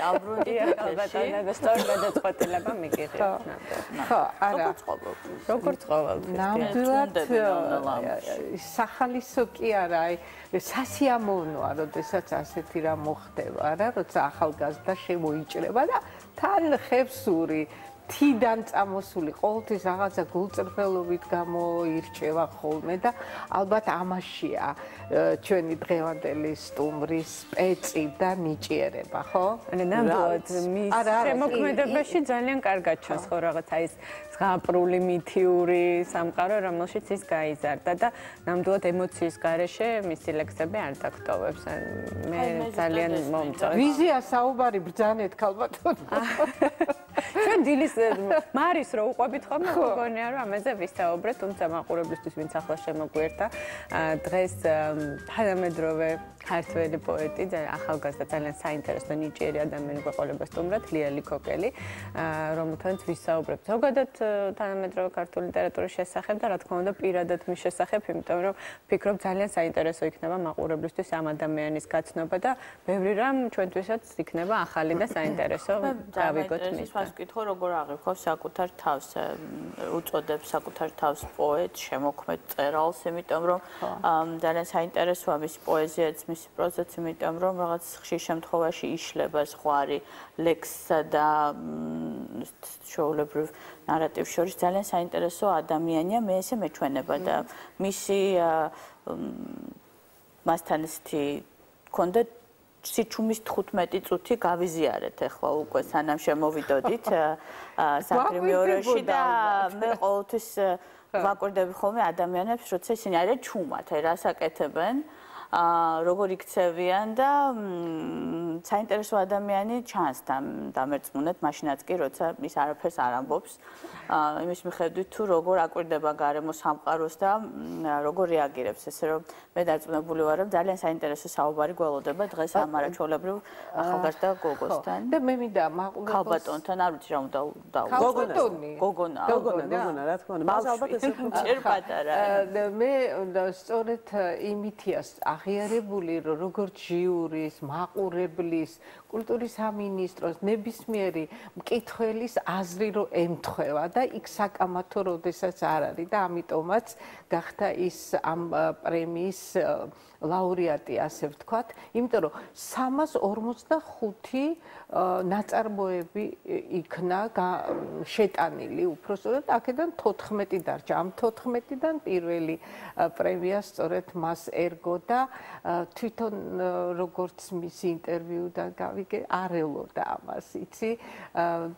დაუბრუნდით ალბათ და სწორი გადაწყვეტილება მიგიღებთ. ხო, არა. როგორც ყოველთვის. ნამდვილად სახალისო კი არა, სასიამოვნოა, როდესაც ასეთი რამ მოხდება, რა, როცა ახალგაზრდა შემოიჭრება და თან ხევსური თიდან წამოსული ყოველთვის რაღაცა გულწრფელობით გამოირჩევა ხოლმე და ალბათ ამაშია ჩვენი დღევანდელი სტუმრის სპეცი და ნიჭიერება, ხო? ნამდვილად მის შემოქმედებაში ძალიან კარგად ჩანს ხო რაღაცა ის ზღაპრული მითიური სამყარო, რომელშიც ის გაიზარდა და ნამდვილად ემოციის გარეშე მისი ლექსები არ დაგტოვებს. მე ძალიან მომწონს. ვიზია საუბარი ბრძანეთ ქალბატონო. ჩვენ დილის მარის რო უყვებით ხოლმე მგონია რომ ამაზე ვისაუბრეთ, თუმცა მაყურებლისთვის ვინც ახლა შემოგვიერთა დღეს თანამედროვე ქართველი პოეტი, ახალგაზრდა ძალიან საინტერესო ნიჭიერი ადამიანი გვეყოლება სტუმრად ლია ლიქოკელი, რომელთანაც ვისაუბრებთ ზოგადად თანამედროვე ქართული ლიტერატურის შესახებ და რა თქმა უნდა პირადად მის შესახებ, იმიტომ რომ ვფიქრობ ძალიან საინტერესო იქნება მაყურებლისთვის ამ ადამიანის გაცნობა და ბევრი რამ ჩვენთვისაც იქნება ახალი და საინტერესო გავიგოთ მის. ვკითხო როგორ აღიქვამს საკუთარ თავს, უწოდებს საკუთარ თავს პოეტ, შემოქმედ მწერალს, იმიტომ რომ ძალიან საინტერესოა მისი პოეზიაც, მისი პროზაც, იმიტომ რომ რაღაც ხშირ შემთხვევაში იშლება ზღვარი ლექსსა და ჩვეულებრივ ნარატივს შორის ძალიან საინტერესო ადამიანია, მე ესე მეჩვენება და მისი მასთან ისეთი ჰქონდა სიჩუმის 15 წუთი გავიზიარეთ ახლა უკვე სანამ შემოვიდოდით საპრემიეროში და მე ყოველთვის ვაკვირდები ხოლმე ადამიანებს, როცა ისინი არიან ჩუმად, აი რას აკეთებენ, როგორ იქცევიან და საინტერესო ადამიანი ჩანს დამერწმუნეთ, მაშინაც კი როცა ის არაფერს არ ამბობს, იმის მიხედვით თუ როგორ აკვირდება გარემო სამყაროს და როგორ რეაგირებს, ესე რომ მე დარწმუნებული ვარ, რომ ძალიან საინტერესო საუბარი გველოდება დღეს ამ არაჩვეულებრივ ახალგაზრდა გოგოსთან. და მე მინდა მაყურებელს ქალბატონთან არ ვიცი რა უნდა გოგონა, რა თქმა უნდა, მას ალბათ ესე ჯერ პატარა. მე სწორედ იმითია აღიარებული, რომ როგორც ჟიურის, მაყურებლის, კულტურის სამინისტროს ნებისმიერი მკითხველის აზრი რო ემთხვევა და იქ საკამათო როდესაც არ არის და ამიტომაც გახდა ის ამ პრემიის ლაურეატი, ასე ვთქვათ, იმიტომ რომ 345 ნაწარმოები იქნა შეტანილი, უпроსტოდ აქედან 14 დარჩა. ამ 14-დან პირველი პრემია სწორედ მას ერგო და თვითონ როგორც მის ინტერვიუდან გავიგე, არ ელოდა ამას, იცი?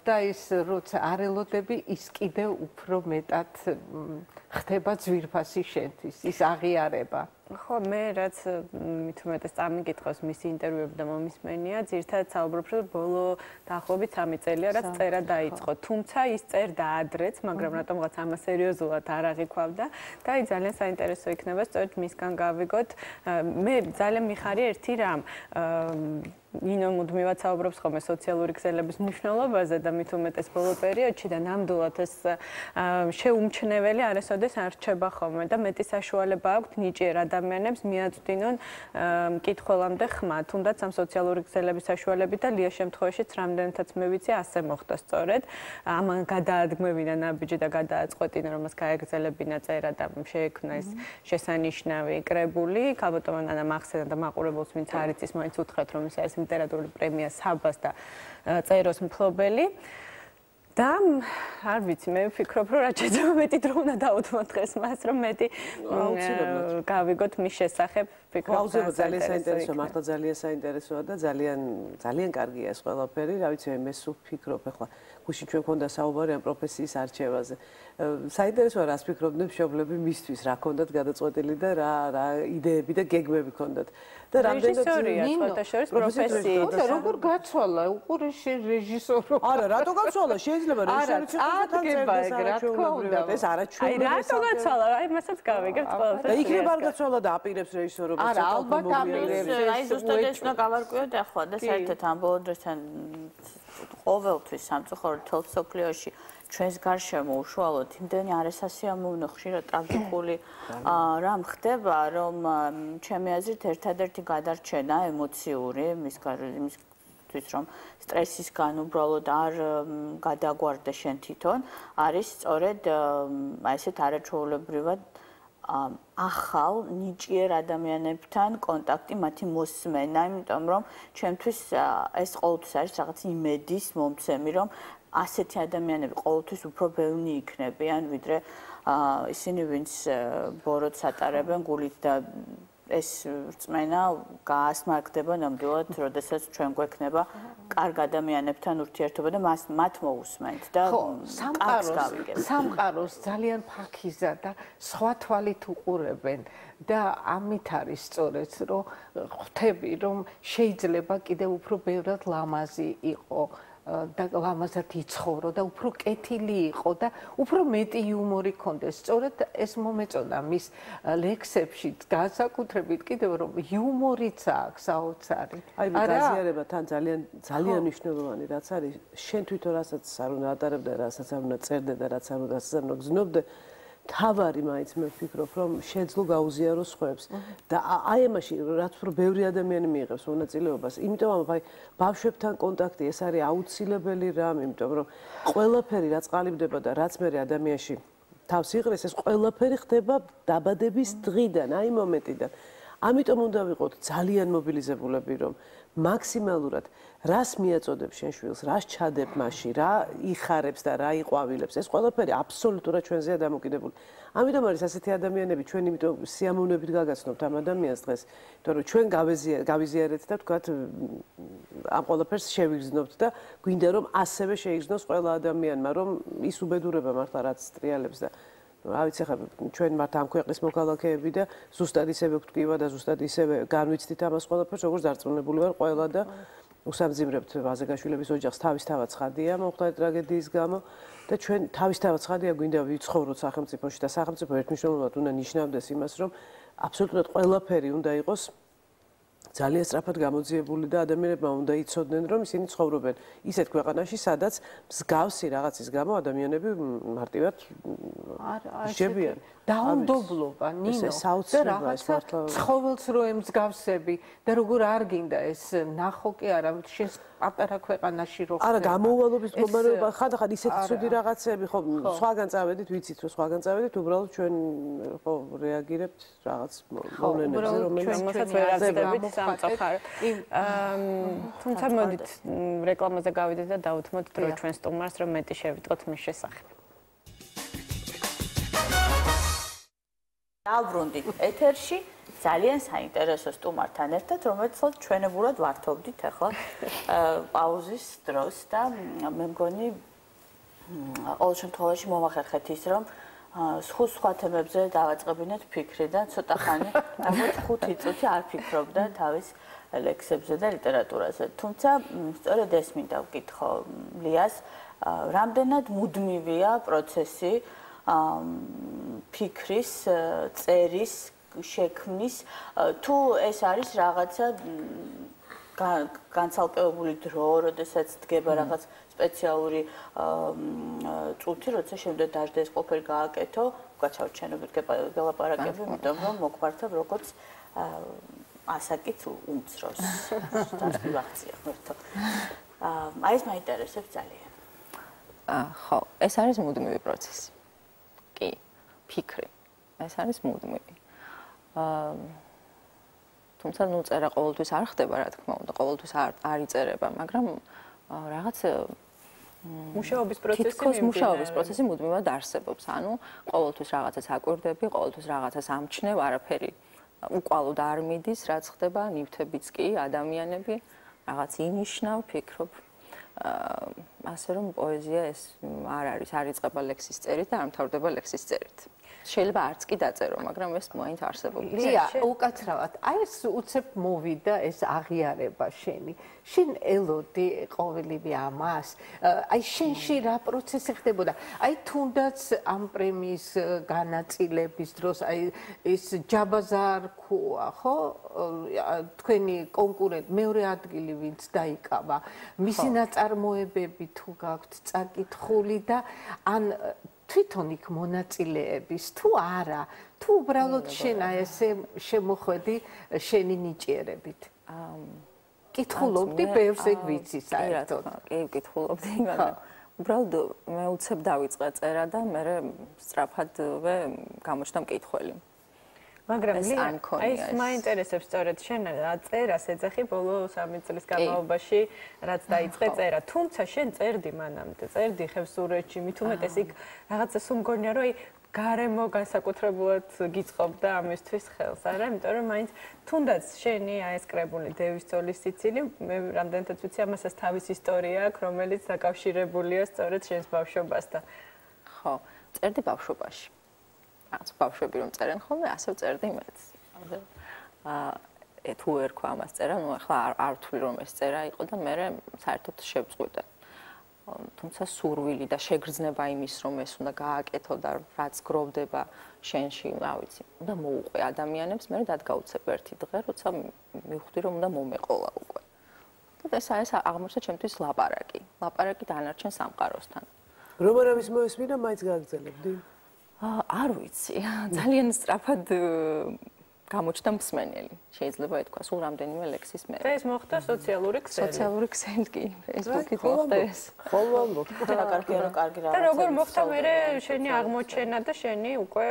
და ის როცა არ ელოდები, ის კიდევ უფრო მეტად ხდება ძვირფასი შენთვის, ის აღიარება. ხო, მე რაც მით უმეტეს წამიკითხავს მისი ინტერვიუები და მომისმენია, ძირითადად საუბრობ, რომ ბოლო დაახლოებით 3 წელია, რაც წერა დაიწყო. თუმცა ის წერდა ადრეც, მაგრამ რატომღაც ამას სერიოზულად არ აღიქვავდა და აი ძალიან საინტერესო იქნება სწორედ მისგან გავიგოთ. მე ძალიან მიხარია ერთი რამ. ნინო მუდმივად საუბრობს ხოლმე სოციალური ქსელების მნიშვნელობაზე და მით უმეტეს ბოლო პერიოდში და ნამდვილად ეს შეუმჩნეველი არასოდეს არ რჩება ხოლმე და მეტი საშუალება აქვთ ნიჭიერ ადამიანებს მიაწვდინონ მკითხველამდე ხმა, თუნდაც ამ სოციალური ქსელების საშუალებით და ლია შემთხვევაშიც რამდენადაც მე ვიცი ასე მოხდა სწორედ. ამან გადაადგმევინა ნაბიჯი და გადააწყვეტინა რომ მას გაეგრძელებინა წერა და შეექმნა ეს შესანიშნავი კრებული. ქალბატონმა ნანამ ახსენა და მაყურებელს ვინც არ იცის, მაინც უთხრეთ რომ ის არის ლიტერატურული პრემია საბას და წეროს მფლობელი. და არ ვიცი, მე ვფიქრობ, რომ რაც შეიძლება მეტი დრო უნდა დაუთმოთ დღეს მას, რომ მეტი გავიგოთ მის შესახებ. აუცილებლად ძალიან საინტერესოა, მართლა ძალიან საინტერესოა და ძალიან კარგია ეს ყველაფერი. რა ვიცი, მე სულ ვფიქრობ ახლა გუშინ ჩვენ ქონდა საუბარი ამ პროფესიის არჩევაზე. საინტერესოა რას ფიქრობდნენ მშობლები მისთვის, რა ქონდათ გადაწყვეტილი და რა იდეები და გეგმები ქონდათ. და რამდენად სხვათა შორის პროფესიით როგორ გაცვალა უყურეში რეჟისორო? არა, რატო გაცვალა? შეიძლება რეჟისორიც აღება ეგ რა თქმა უნდა. ეს არაჩვეულებრივია. აი რატო გაცვალა? აი მასაც გავიგებთ ყველაფერს. და იქნება არ გაცვალა და აპირებს რეჟისორობას. არა, ალბათ აპირებს. აი ზუსტად ეს უნდა გავარკვიოთ ახლა და საერთოდ ამ ბოლო დროსთან ყოველთვის სამწუხაროდ თელ სოფლიოში ჩვენს გარშემო უშუალოდ იმდენი არასასიამოვნო ხშირად ტრაგიკული რამ ხდება, რომ ჩემი აზრით ერთადერთი გადარჩენა ემოციური მის იმისათვის, რომ სტრესისგან უბრალოდ არ გადაგვარდე შენ თვითონ, არის სწორედ აი ესეთ არაჩვეულებრივად ახალ ნიჭიერ ადამიანებთან კონტაქტი, მათი მოსმენა, იმიტომ რომ ჩემთვის ეს ყოველთვის არის რაღაც იმედის მომცემი, რომ ასეთი ადამიანები ყოველთვის უფრო ბევრი იქნებიან, ვიდრე ისინი, ვინც ბოროტს ატარებენ გულით და ეს რწმენა გაასმარკდება ნამდვილად, როდესაც ჩვენ გვექნება კარგ ადამიანებთან ურთიერთობა და მათ მოусმენთ და სამყაროს ძალიან ფაქიზა და სხვა თვალით უყურებენ და ამით არის სწორედ რომ ხვდები რომ შეიძლება კიდევ უფრო ბევრად ლამაზი იყო და ლამაზად იცხოვრო და უფრო კეთილი იყო და უფრო მეტი იუმორი ქონდეს. სწორედ ეს მომეწონა მის ლექსებში განსაკუთრებით კიდევ რომ იუმორიც აქვს საოცარი. აი გაზიარება თან ძალიან მნიშვნელოვანი რაც არის შენ თვითონ რასაც არ უნდა ატარებდე, რასაც არ უნდა წერდე და რაც არ უნდა გზნობდე თავარი მაინც მე ვფიქრობ რომ შეძლო გაუზიარო სხვებს და აი ამაში რაც უფრო ბევრი ადამიანი მიიღებს მონაწილეობას, იმიტომ აი ბავშვებთან კონტაქტი ეს არის აუცილებელი რამ, იმიტომ რომ ყველაფერი რაც ყალიბდება და რაც მე ადამიანში თავს იღრეს, ეს ყველაფერი ხდება დაბადების დღიდან, აი მომენტიდან. ამიტომ უნდა ვიყოთ ძალიან მობილიზებულები, რომ მაქსიმალურად რას მიაწოდებ შენ შვილს, რას ჩადებ მასში, რა იხარებს და რა იყვავილებს, ეს ყველაფერი აბსოლუტურად ჩვენზეა დამოკიდებული. ამიტომ არის ასეთი ადამიანები, ჩვენ იმიტომ სიამოვნებით გაგაცნობთ ამ ადამიანს დღეს, იმიტომ რომ ჩვენ გავიზიარეთ და თქვათ ამ ყველაფერს შევიგრძნობთ და გვინდა რომ ასევე შეიგრძნოს ყველა ადამიანმა, რომ ის უბედურება მართლა რაც ტრიალებს და რა ვიცი ხა ჩვენ მართ ამ ქვეყნის მოქალაქეები და ზუსტად ისევე გვტკივა და ზუსტად ისევე განვიცდით ამას ყველაფერს, როგორც დარწმუნებული ვარ ყველა და უსამძიმრებთ ვაზეგაშვილების ოჯახს თავისთავად ცხადია მომხდარი ტრაგედიის გამო და ჩვენ თავისთავად ცხადია გვინდა ვიცხოვროთ სახელმწიფოში და სახელმწიფო ერთმნიშვნელოვნად უნდა ნიშნავდეს იმას, რომ აბსოლუტურად ყველაფერი უნდა იყოს ძალიან სწრაფად გამოძიებული და ადამიანებმა უნდა იცოდნენ, რომ ისინი ცხოვრობენ ისეთ ქვეყანაში, სადაც მსგავსი რაღაცის გამო ადამიანები მარტივად შევიან. დაუნდობლობა, ნინო, და რაღაცა ცხოველს რო ემსგავსები და როგორ არ გინდა ეს ნახო კი არა, შენ პატარა ქვეყანაში რო ხარ. არა, გამოუვალობის მდგომარეობა ხანდახან ისეთი ცუდი რაღაცები, ხო, სხვაგან წავედით, ვიცით რომ სხვაგან წავედით, უბრალოდ ჩვენ ხო რეაგირებთ რაღაც მოვლენებზე, რომელსაც ვერ აზრდებით სამწუხაროდ. თუმცა მოდით რეკლამაზე გავიდეთ და დავუთმოთ დრო ჩვენ სტუმარს, რომ მეტი შევიტყოთ მის შესახებ. დავბრუნდით ეთერში ძალიან საინტერესო სტუმართან ერთად, რომელიც ჩვენებურად ვართობდით ახლა პაუზის დროს და მე მგონი ყოველ შემთხვევაში მომახერხეთ ის, რომ სხვა თემებზე დავაწყებინეთ ფიქრი და ცოტა ხანი, ნახოთ 5 წუთი არ ფიქრობდა თავის ლექსებზე და ლიტერატურაზე. თუმცა სწორედ ეს მინდა ვკითხო ლიას, რამდენად მუდმივია პროცესი ფიქრის, წერის, შექმნის, თუ ეს არის რაღაცა განცალკევებული დრო, როდესაც დგება რაღაც სპეციალური წუთი, როცა შემდეგ დაждდა ეს ყველაფერი გააკეთო, გაჩავჩენობით გელაპარაკები, იმიტომ რომ მოგვართავ როგორც ასაკით უმცროს. დასწრაფია ღმერთო. აი ეს მაინტერესებს ძალიან. ხო, ეს არის მუდმივი პროცესი. კი, ფიქრი. ეს არის მუდმივი. თუმცა ნუ წერა ყოველთვის არ ხდება, რა თქმა უნდა, ყოველთვის არ იწერება, მაგრამ რაღაც მუშაობის პროცესი მუშაობის პროცესი მუდმივად არსებობს. ანუ ყოველთვის რაღაცას აკვირდები, ყოველთვის რაღაცას ამჩნევ, არაფერი უკვალოდ არ მიდის, რაც ხდება, ნივთებიც კი, ადამიანები რაღაც ინიშნავ, ფიქრობ. ასე რომ პოეზია ეს არ არის, არ იწყება ლექსის წერით და არ მთავრდება ლექსის წერით. შეიძლება არც კი დაწერო, მაგრამ ეს მაინც არსებობს. ლია, უკაცრავად, აი ეს უცებ მოვიდა ეს აღიარება შენი. შენ ელოდი ყოველივე ამას. აი შენში რა პროცესი ხდებოდა? აი თუნდაც ამ პრემიის განაწილების დროს, აი ეს ჯაბაზარ ქუა, ხო? თქვენი კონკურენტ მეორე ადგილი ვინც დაიკავა. მისი ნაწარმოებები თუ გაქვთ წაკითხული და ან თვითონ იქ მონაწილეების თუ არა, თუ უბრალოდ შენ აი ესე შემოხვედი შენი ნიჭიერებით. კითხულობდი ბევრს ეგ ვიცი საერთოდ. კი, ვკითხულობდი, მაგრამ უბრალოდ მე უცებ დავიწყე წერა და მე სწრაფადვე გამოჩნდა მკითხველი. მაგრამ ლია, აი ეს მაინტერესებს სწორედ შენ წერას ეძახი ბოლო 3 წლის განმავლობაში, რაც დაიწყე წერა. თუმცა შენ წერდი მანამდე, წერდი ხევსურეთში, მით უმეტეს იქ რაღაცა სულ მგონია, რომ აი გარემო განსაკუთრებულად გიწყობდა ამისთვის ხელს, არა? იმიტომ რომ მაინც თუნდაც შენი აი ეს კრებული დევის ძოლის სიცილი, მე რამდენადაც ვიცი, ამასაც თავის ისტორია აქვს, რომელიც დაკავშირებულია სწორედ შენს ბავშვობასთან. ხო, წერდი ბავშვობაში. რაც ბავშვები რომ წერენ ხოლმე, ასე წერდი მეც. თუ ერქვა ამას წერა, ნუ ახლა არ ვთვლი რომ ეს წერა იყო და მე საერთოდ შევწყვიტე. თუმცა სურვილი და შეგრძნება იმის რომ ეს უნდა გააკეთო და რაც გროვდება შენში, რა ვიცი, უნდა მოუყვე ადამიანებს, მე დადგაუცებ ერთი დღე, როცა მივხვდი რომ უნდა მომეყოლა უკვე. და ეს აღმოჩნდა ჩემთვის ლაპარაკი. ლაპარაკი დანარჩენ სამყაროსთან. რომ არავის მოესმინა, მაინც გააგრძელებდი? არ ვიცი, ძალიან სწრაფად გამოჩნდა მსმენელი. შეიძლება ითქვა, სულ რამდენიმე ლექსის მე. და ეს მოხდა სოციალური ქსელი. სოციალური ქსელი კი, Facebook-ით მოხდა ეს. ხოლმე ამბობ. კარგი და როგორ მოხდა მე შენი აღმოჩენა და შენი უკვე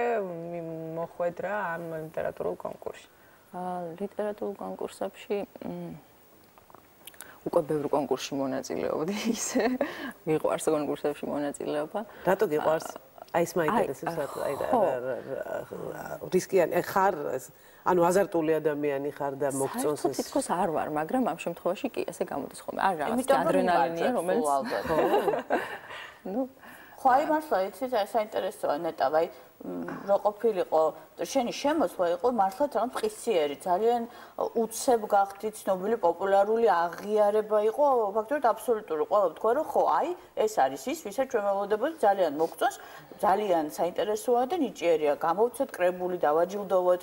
მოხვედრა ამ ლიტერატურულ კონკურსში? ლიტერატურულ კონკურსებში უკვე ბევრ კონკურსში მონაწილეობდი, ისე მიყვარს კონკურსებში მონაწილეობა. რატო გიყვარს? აი ეს მაინტერესებს რატო? აი რისკიანი ხარ, ანუ აზარტული ადამიანი ხარ და მოგწონს ეს. თითქოს არ ვარ, მაგრამ ამ შემთხვევაში კი ესე გამოდის ხოლმე. არ რაღაც ადრენალინია, რომელიც ხო, აი მართლა იცით, აი საინტერესოა ნეტავ, აი რო ყოფილიყო შენი შემოსვლა იყო მართლაც რაღაც მყისიერი, ძალიან უცებ გახდი, ცნობილი, პოპულარული აღიარება იყო, ფაქტობრივად აბსოლუტური. ყველა თქვა რომ ხო, აი ეს არის ის, ვისაც ჩვენ ველოდებოდ ძალიან მოგწონს, ძალიან საინტერესოა და ნიჭიერია. გამოვცეთ კრებული, დავაჯილდოვოთ,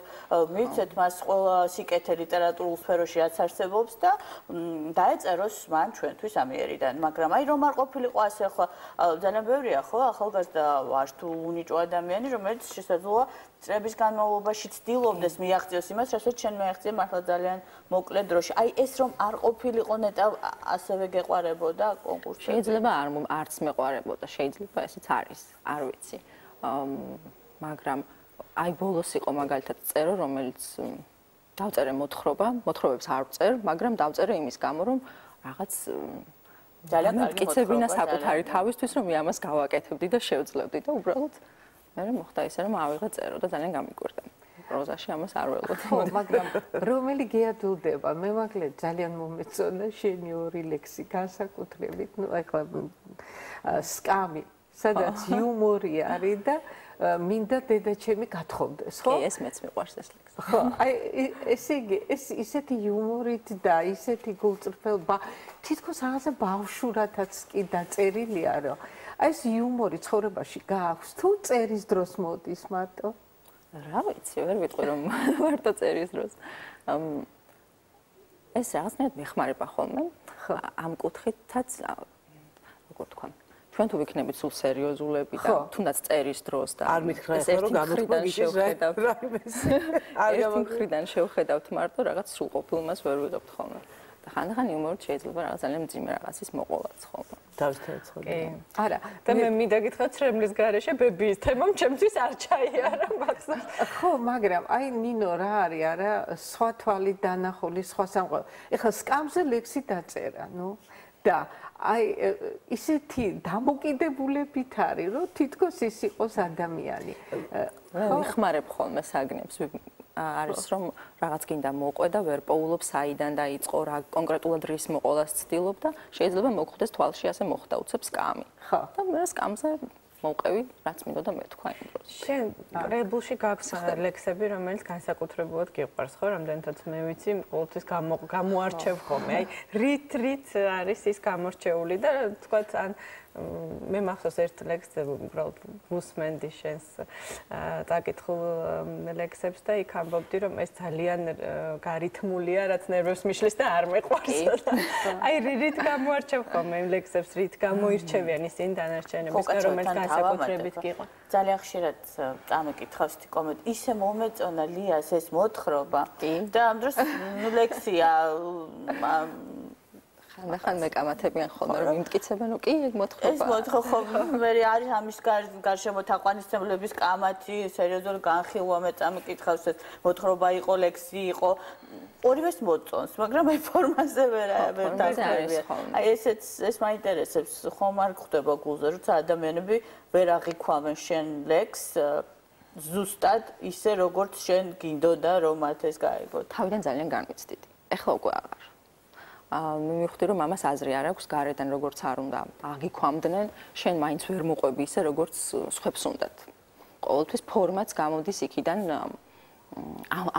მივცეთ მას ყველა სიკეთე ლიტერატურულ სფეროში რაც არსებობს და დაეწეროს მან ჩვენთვის ამიერიდან. მაგრამ აი რომ არ ყოფილიყო ასე ახლა ძალიან ბევრია ხო, ახალგაზრდა ვარ თუ უნიჭო ადამიანი, რომელიც შესაძლოა წლების განმავლობაში ცდილობდეს მიაღწიოს იმას, რასაც შენ მიაღწია მართლა ძალიან მოკლე დროში. აი ეს რომ არ ყოფილიყო ნეტავ ასევე გეყარებოდა კონკურსში. შეიძლება არც მეყარებოდა, შეიძლება ესეც არის, არ ვიცი. მაგრამ აი ბოლოს იყო მაგალითად წერო, რომელიც დავწერე მოთხრობებს არ ვწერ, მაგრამ დავწერე იმის გამო, რომ რაღაც ძალიან მტკიცებინა საკუთარი თავისთვის, რომ ამას გავაკეთებდი და შევძლებდი და უბრალოდ მე მოხდა ისე რომ ავიღე წერო და ძალიან გამიკვირდა. პროზაში ამას არ ველოდი. მაგრამ რომელი გეადვილდება? მე მაგალითად ძალიან მომეწონა შენი ორი ლექსი განსაკუთრებით, ნუ ახლა სკამი, სადაც იუმორი არის და მინდა დედაჩემი გათხოვდეს, ხო? კი, ეს მეც მიყვარს ეს ლექსი. ხო, აი ესე იგი, ეს ისეთი იუმორით და ისეთი გულწრფელობა, თითქოს რაღაცა ბავშვურათაც კი დაწერილია, რომ აი ეს იუმორი ცხოვრებაში გააქვს თუ წერის დროს მოდის მარტო? რა ვიცი, ვერ ვიტყვი რომ მარტო წერის დროს. ეს რაღაცნაირად მეხმარება ხოლმე. ამ კუთხითაც როგორ თქვა, ჩვენ თუ ვიქნებით სულ სერიოზულები და თუნდაც წერის დროს და არ მითხრა რომ გამოთქვა შევხედავთ რაიმეს. ერთი მხრიდან შევხედავთ მარტო რაღაც სრულყოფილმას ვერ ვიღებთ ხოლმე. ხანდახან იუმორით შეიძლება რაღაც ძალიან მძიმე რაღაცის მოყოლაც ხოლმე. თავისთავად ცხოვრება. არა, და მე მინდა გითხრათ, შრემლის გარეშე ბებიის თემამ ჩემთვის არ ჩაიარა მაგას. ხო, მაგრამ აი ნინო რა არის, არა, სხვა თვალით დანახული, სხვა სამყარო. ეხლა სკამზე ლექსი დაწერა, ნუ და აი ისეთი დამოკიდებულებით არის, რომ თითქოს ის იყოს ადამიანი. ვიხმარებ ხოლმე საგნებს. არის რომ რაღაც გინდა მოყვე და ვერ პოულობ საიდან დაიწყო, რა კონკრეტულად რის მოყოლას ცდილობ და შეიძლება მოგხვდეს თვალში ასე მოხდა უცებ სკამი. ხო. და მე სკამზე მოვყევი, რაც მინდოდა მეთქვა იმ დროს. შენ კრებულში გაქვს ლექსები, რომელიც განსაკუთრებულად გიყვარს, ხო? რამდენადაც მე ვიცი, ყოველთვის გამოარჩევ ხოლმე. აი, რით არის ის გამორჩეული და თქვათ ან მე მახსოვს ერთ ლექსს უბრალოდ ვუსმენდი შენს დაკითხულ ლექსებს და იქ ამბობდი რომ ეს ძალიან გარითმულია რაც ნერვებს მიშლის და არ მეყვარს. აი რით გამოარჩევ ხოლმე იმ ლექსებს, რით გამოირჩევიან ისინი დანარჩენებისგან, რომელიც განსაკუთრებით გიყვა. ძალიან ხშირად წამიკითხავს თი კომენტ ისე მომეწონა ლიას ეს მოთხრობა და ამ დროს ლექსია ხან მეკამათებიან ხოლმე რომ იმტკიცებენ, კი, ეგ მოთხოვა. ეს მოთხოვა მე არის ამის გარშემო თაყვანისმცემლების კამათი, სერიოზული განხილვა მე წამიკითხავს ეს მოთხრობა იყო, ლექსი იყო. ორივეს მოწონს, მაგრამ აი ფორმაზე ვერ დაგვერია. აი ეს მაინტერესებს, ხომ არ ხდება გულზე, როცა ადამიანები ვერ აღიქვამენ შენ ლექსს ზუსტად ისე როგორც შენ გინდოდა რომ მათ ეს გაიგო. თავიდან ძალიან განვიცდიდი. ეხლა უკვე აღარ. მივხვდი რომ ამას აზრი არ აქვს გარედან როგორც არ უნდა აგიქვამდნენ, შენ მაინც ვერ მოყვები ისე როგორც სხვებს უნდათ. ყოველთვის ფორმაც გამოდის იქიდან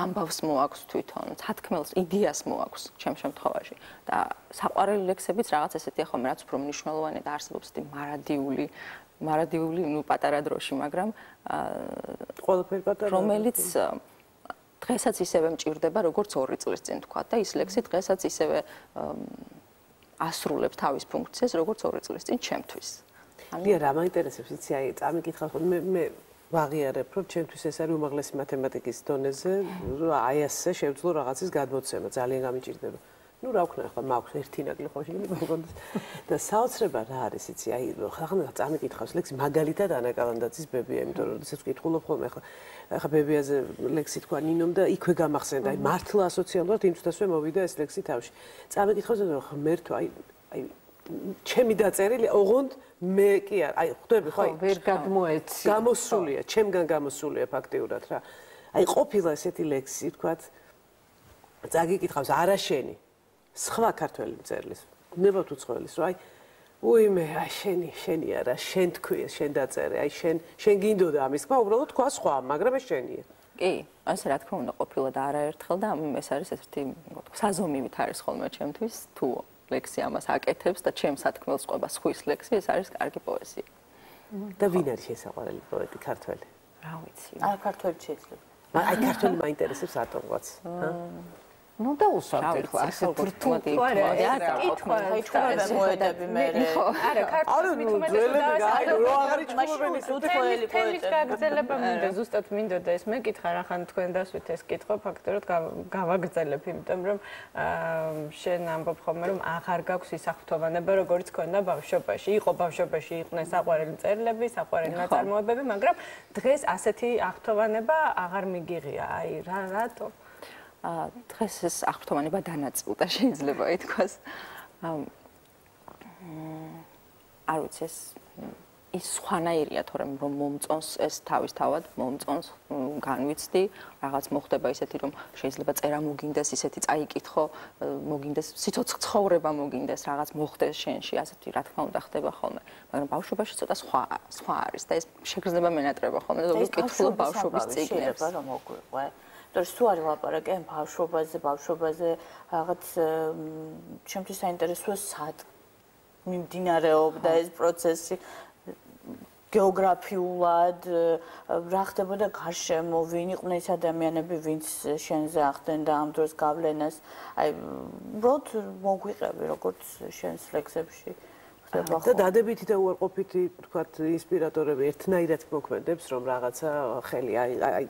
ამბავს მოაქვს თვითონ, თათქმელს, იდეას მოაქვს ჩემ შემთხვევაში და საყვარელი ლექსებიც რაღაც ესეთი ახლა რაც უფრო მნიშვნელოვანია და არსებობს ესეთი მარადიული ნუ პატარა დროში, მაგრამ ყველაფერი პატარა რომელიც დღესაც ისევე მჭირდება როგორც 2 წლის წინ თქვა და ის ლექსი დღესაც ისევე ასრულებს თავის ფუნქციას როგორც 2 წლის წინ ჩემთვის. ლია რა მაინტერესებს იცი აი წამიკითხავ ხო მე ვაღიარებ რომ ჩემთვის ეს არის უმაღლესი მათემატიკის დონეზე აი ასე შევძლო რაღაცის გადმოცემა ძალიან გამიჭირდება. ნუ რა ვქნა ახლა მაქვს ერთი ნაკლი ხო შეიძლება მოგონდეს და საოცრება რა არის იცი აი ხახნა წამიკითხავს ლექსი მაგალითად ანა კალანდაძის ბებია იმიტომ რომ ისიც ვკითხულობ ხოლმე ახლა ბებიაზე ლექსი თქვა ნინომ და იქვე გამახსენდა აი მართლა ასოციალურად იმთვისვე მოვიდა ეს ლექსი თავში წამიკითხავს და ღმერთო აი ჩემი დაწერილი ოღონდ მე კი არ აი ხვდები ხო აი ვერ გადმოეცი გამოსულია ჩემგან გამოსულია ფაქტიურად რა აი ყოფილა ესეთი ლექსი თქვათ წაგიკითხავს არა შენი სხვა ქართველი მწერლის ნებავთ უცხოელის რომ აი უიმე აი შენი არა შენ თქვი შენ დაწერე აი შენ გინდოდა ამის თქვა უბრალოდ თქვა სხვა მაგრამ ეს შენია კი ასე რა თქმა უნდა ყოფილა და არაერთხელ და ეს არის ესეთი საზომივით არის ხოლმე ჩემთვის თუ ლექსი ამას აკეთებს და ჩემს სათქმელს ყვება სხვის ლექსი ეს არის კარგი პოეზია და ვინ არის შესაყვარელი პოეტი ქართველი რა ვიცი არა ქართველი შეიძლება აი ქართველი მაინტერესებს ატომღაც ну да усავთ ხო ასე თურთული კითხვა მოედები მე არა ქართლის მithumetes რო აღარ იჩხუბებენი უცხოელი პოეტი გაგრძელება მინდა ზუსტად მინდოდა ეს მე კითხა რახან თქვენ დასვით ეს კითხვა ფაქტობრივად გავაგრძელებ იმიტომ რომ შენ ამბობ ხოლმე რომ აღარ გაქვს ის აღფრთოვანება როგორც ქონდა ბავშვობაში იყო ბავშვობაში იყვნენ საყვარელი წერილები საყვარელი ნაწარმოებები მაგრამ დღეს ასეთი აღფრთოვანება აღარ მიგიღია აი რატო დღეს ეს აღფრთოვანება დანაწილდა შეიძლება ითქვას. არ ვიცი ის სხვანაირია თორემ რომ მომწონს ეს თავისთავად მომწონს განვიცდი რაღაც მოხდება ისეთი რომ შეიძლება წერა მოგინდეს ისეთი წაიკითხო მოგინდეს სიცოცხლე ცხოვრება მოგინდეს რაღაც მოხდეს შენში ასეთი რა თქმა უნდა ხდება ხოლმე მაგრამ ბავშვობაში ცოტა სხვა არის და ეს შეგრძნება მენატრება ხოლმე და ვიკითხულობ ბავშვობის წიგნებს რომ მოგვიყვე და სულ არ ვლაპარაკე ბავშვობაზე რაღაც ჩემთვის საინტერესოა სად მიმდინარეობდა ეს პროცესი გეოგრაფიულად რა ხდებოდა გარშემო ვინ იყვნენ ეს ადამიანები ვინც შენზე ახდენდა ამ დროს გავლენას აი უბრალოდ მოგვიყევი როგორც შენს ლექსებში და დადებითი და უარყოფითი თქვათ ინსპირატორები ერთნაირად მოქმედებს რომ რაღაცა ხელი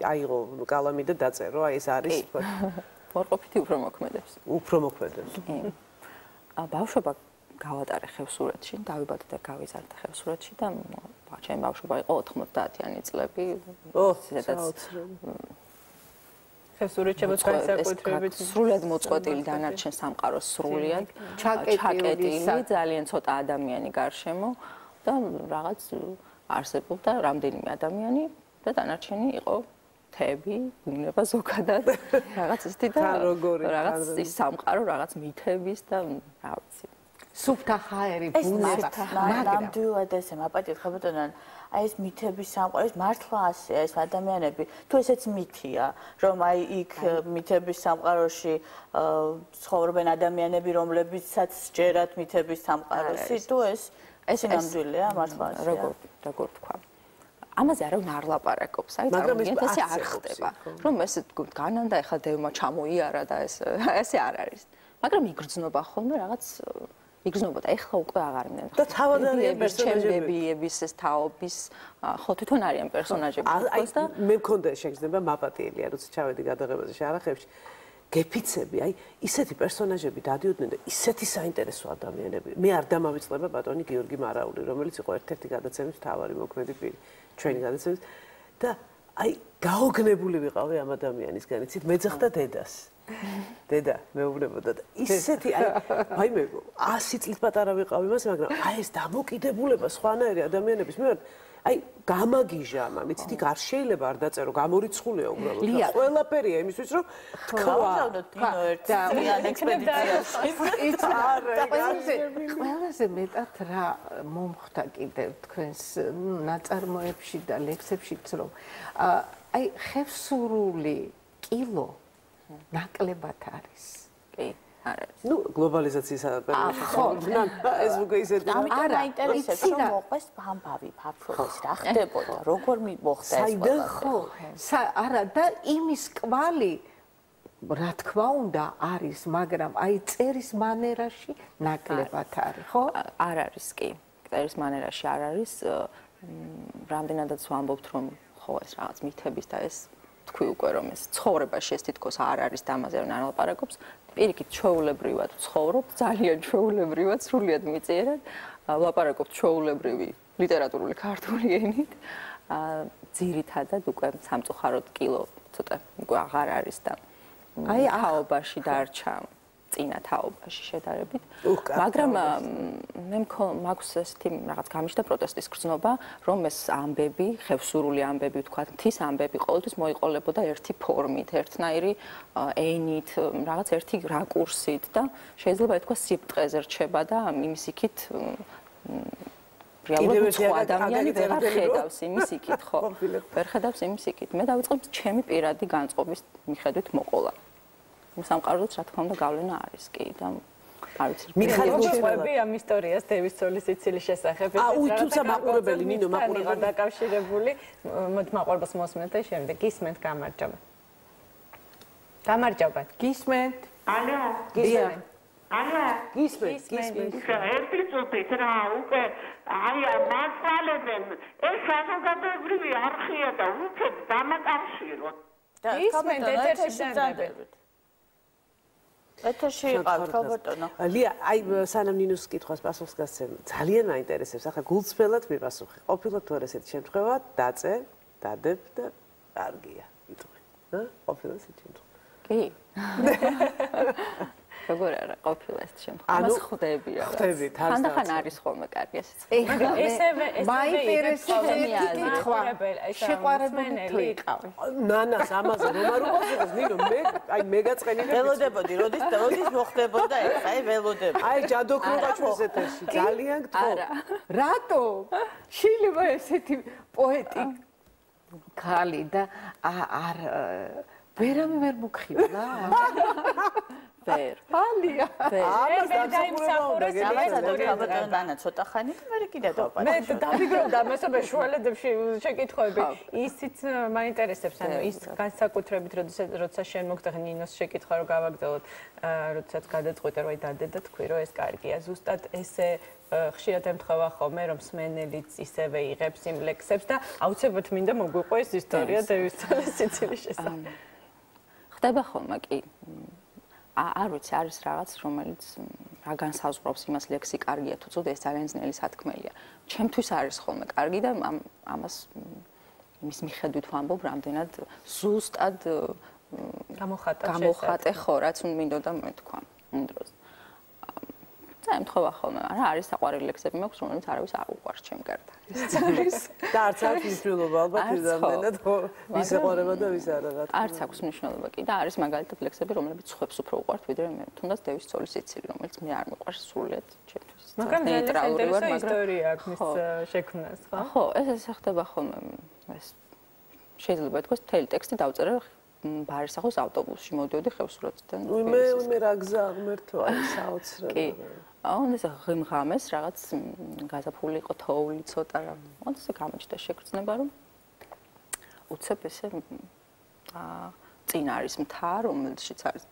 აიღო კალამი და დაწერო აი ეს არის თქვათ უარყოფითი უფრო მოქმედებს ბავშვობა გავატარე ხევსურეთში დავიბადე და გავიზარდე ხევსურეთში და ჩემი ბავშვობა იყო 90-იანი წლები სადაც ხევსურეთში მოსაკუთრებით სრულად მოწყვეტილი დანარჩენ სამყაროს სრულად ჩაკეტილი ძალიან ცოტა ადამიანი გარშემო და რაღაც არსებობდა რამდენიმე ადამიანი და დანარჩენი იყო თები, ბუნება ზოგადად რაღაც ისეთი და რაღაც ის სამყარო რაღაც მითების და რა ვიცი სუფთა ხაერი ბუნება ნამდვილად ესე მაპატიხებოდან აი ეს მითების სამყარო მართლა ასეა ეს ადამიანები თუ ესეც მითია რომ აი იქ მითების სამყაროში ცხოვრობენ ადამიანები რომლებიცაც ჯერათ მითების სამყაროში თუ ეს ნამდვილია მართლა ასეა როგორ თქვა ამაზე არავინ არ ლაპარაკობს აი წარმოიდგინეთ ესე არ ხდება რომ ესე განანდა ეხლა დევმა ჩამოიარა და ესე არ არის მაგრამ იგრძნობა ხოლმე რაღაც იგრძნობოდა ეხლა უკვე აღარ მინდა და თავად არიან პერსონაჟების ეს თაობის ხო თვითონ არიან პერსონაჟები და მე მქონდა შეგრძნება მაპატიელია როცა ჩავედი გადაღებაზე შარახებში გეფიცები, აი ისეთი პერსონაჟები დადიოდნენ და ისეთი საინტერესო ადამიანები. მე არ დამავიწყდება ბატონი გიორგი მარაული, რომელიც იყო ერთ-ერთი გადაცემის მთავარი მოქმედი პირი, ჩვენი გადაცემის და აი გაოგნებული ვიყავი ამ ადამიანისგან, იცით, მეძახდა დედას. დედა მეუბნებოდა და ისეთი აი მე 100 წლის პატარა ვიყავი მას, მაგრამ აი ეს დამოკიდებულება სხვანაირი ადამიანების მიმართ აი გამაგიჟა ამ იცით იქ არ შეიძლება არ დაწერო გამორიცხულია უბრალოდ და ყველაფერია იმისთვის რომ გავაგზავნოთ დინო ერთ ძალიან ექსპედიციაში იც არა ყველაზე მეტად რა მომხდა კიდევ თქვენს ნაწარმოებში და ლექსებშიც რომ აი ხევსურული კილო ნაკლებად არის კი არის ნუ გლობალიზაციის პერიოდში ხო ეს უკვე ისეთი ამიტომ მაინტერესებს რომ მოყვეს ამბავი ფაფროვის რა ხდებოდა როგორ მოხდა ეს ხო არა და იმის კვალი რა თქმა უნდა არის მაგრამ აი წერის მანერაში ნაკლებად არის ხო არ არის კი წერის მანერაში არ არის რამდენადაც ვამბობთ რომ ხო ეს რაღაც მითების და ეს თქვი უკვე რომ ეს ცხოვრებაში ეს თითქოს არ არის და ამაზე არ ალაპარაკობს პირიქით ჩვეულებრივად ცხოვრობ ძალიან ჩვეულებრივად სრულიად მიწიერად ვლაპარაკობ ჩვეულებრივი ლიტერატურული ქართული ენით ძირითადად უკვე სამწუხაროდ კილო ცოტა უკვე აღარ არის და აი თაობაში დარჩა წინა თაობაში შედარებით მაგრამ მე მაქვს ესეთი რაღაც გამიშდა პროტესტის გრძნობა რომ ეს ამბები ხევსურული ამბები ვთქვა მთის ამბები ყოველთვის მოიყოლებოდა ერთი ფორმით ერთნაირი ენით რაღაც ერთი რაკურსით და შეიძლება ითქვა სიბტყეზე რჩება და იმის იქით რეალურად სხვა ადამიანი ვერ ხედავს იმის იქით ხო ვერ ხედავს იმის იქით მე დავიწყებ ჩემი პირადი განწყობის მიხედვით მოყოლა სამყაროც რა თქმა უნდა გავლენა არის კი და არ ვიცი მიხარებები ამ ისტორიას დევის ცოლის სიცილის შესახებ თუმცა მაყურებელი ნინო მაყურებელი დაკავშირებული მოდი მაყურებელს მოსმენთ და შემდეგ გისმენთ გამარჯობა გისმენთ ალო გისმენთ ერთი წუთით რა უკვე აი მასალებენ ეს საზოგადოებრივი არხია და უცებ დამაკავშიროთ გისმენთ ეთერში დაგდებით ეთერში იყავთ ხო ბატონო ლია აი სანამ ნინოს კითხვას პასუხს გასცემ ძალიან მაინტერესებს ახლა გულწრფელად მიპასუხე ყოფილად თუ არ ესეთი შემთხვევა დაწერ დადებ და კარგია ვიტყვი ყოფილად ესეთი შემთხვევა კი როგორ არა ყოფილა ეს შემთხვევა ამას ხვდები რა ხანდახან არის ხოლმე კარგი ესეც ესევე მაინტერესებს კითხვა შეყვარებული თუ იყავი ნანას ამაზე რომ არ უყურებს ნინო მე აი მე გაწყენილი ველოდებოდი როდის მოხდებოდა ეს აი ველოდებოდი აი ჯადოქრობა ჩვენს ეთერში ძალიან გთხოვ რატო შეიძლება ესეთი პოეტი ხალი და არ ვერამე ვერ მოგხიბლა ვერ ალია ამას დაიმსახურე და ცოტა ხანი და მე კიდე დავყავ მე დავიგროვდა მასობე შუალედებში შეკითხვები ისიც მაინტერესებს ანუ ის განსაკუთრებით როცა შენ მოგწეხ ნინოს შეკითხვა რომ გავაგზავნოთ როდესაც გადაწყვიტე რომ აი დადე და თქვი რომ ეს კარგია ზუსტად ესე ხშირად ემთხვევა ხოლმე რომ სმენელიც ისევე იღებს იმ ლექსებს და აუცილებლად მინდა მოგვიყვე ეს ისტორია დევის ცოლის სიცილის შესახებ ხდება ხოლმე კი არ ვიცი არის რაღაც რომელიც რა განსაზღვრავს იმას ლექსი კარგია თუ ცუდი ეს ძალიან ძნელი სათქმელია ჩემთვის არის ხოლმე კარგი და ამას იმის მიხედვით ვამბობ რამდენად ზუსტად გამოხატე ხო რაც მინდოდა მეთქვა იმ დროს და ემთხვევა ხოლმე არა არის საყვარელი ლექსები მაქვს რომელიც არავის არ უყვარს ჩემ გარდა და არც აქვს მნიშვნელობა ალბათ რამდენად ვის ეყარება და ვის არა რა არც აქვს მნიშვნელობა კი და არის მაგალითად ლექსები რომლებიც ხვებს უფრო უყვართ ვიდრე მე თუნდაც დევის ცოლის სიცილი რომელიც მე არ მიყვარს სრულიად ჩემთვის მაგრამ ნეიტრალური ვარ მაგრამ ისტორია აქვს მის შექმნას ხო ხო ეს ხდება ხოლმე ეს შეიძლება ითქვას მთელი ტექსტი დავწერე ბარისახოს ავტობუსში მოდიოდი ხევსურეთიდან მე რა გზა აღმერთო აი საოცრად კი ეს ღიმღამეს რაღაც გაზაფხული იყო თოვლი ცოტა რა ეს გამოჩნდა შეგრძნება რომ უცებ ესე წინ არის მთა რომელშიც არის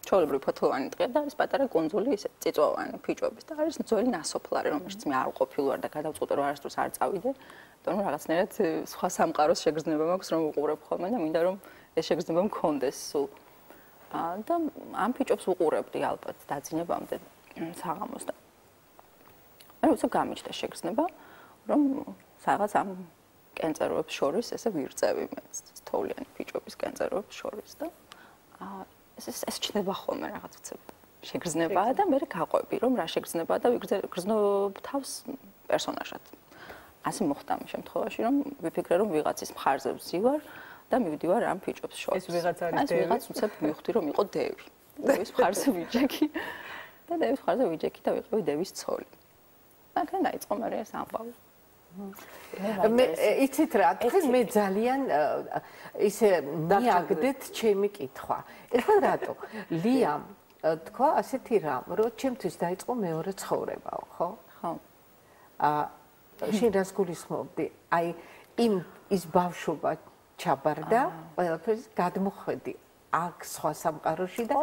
ჩვეულებრივი ფოთლოვანი ტყე და არის პატარა კუნძული ესე წიწვოვანი ფიჭვების და არის ძველი ნასოფლარი რომელშიც მე არ ვყოფილი ვარ და გადავწყვიტე რომ არასდროს არ წავიდე იმიტომ რომ რაღაცნაირად სხვა სამყაროს შეგრძნება მაქვს რომ უყურებ ხოლმე და მინდა რომ ეს შეგრძნება მქონდეს სულ და ამ ფიჭობს უყურებდი ალბათ დაძინებამდე საღამოს და მე უცებ გამიჩნდა შეგრძნება რომ რაღაც ამ კენწეროებს შორის ესე ვირწევი მე თოვლიანი ფიჭობის კენწეროებს შორის და ეს ჩნდება ხოლმე რაღაც უცებ შეგრძნებაა და მე გაყვები რომ რა შეგრძნებაა და ვიგრძნობ თავს პერსონაჟად. ასე მოხდა ამ შემთხვევაში რომ ვიფიქრე რომ ვიღაცის მხარზე ვზივარ და მივდივარ ამ ფიჭობს შორის. ეს ვიღაც არის დევი. ვიღაც უცებ მივხვდი რომ იყო დევი. დევის მხარზე ვიჯექი და დევის მხარზე ვიჯექი და ვიყავი დევის ცოლი. მაგრამ დაიწყო მე ეს ამბავი. მე იცით რა, თქვენ მე ძალიან ისე მიაგდეთ ჩემი კითხვა. ეხლა რატო? ლიამ თქვა ასეთი რამ, რომ ჩემთვის დაიწყო მეორე ცხოვრებაო, ხო? ხო. შენ რას გულისხმობდი? აი ის ბავშვობა ჩაბარდა, ყველაფერს გადმოხვედი აქ სხვა სამყაროში და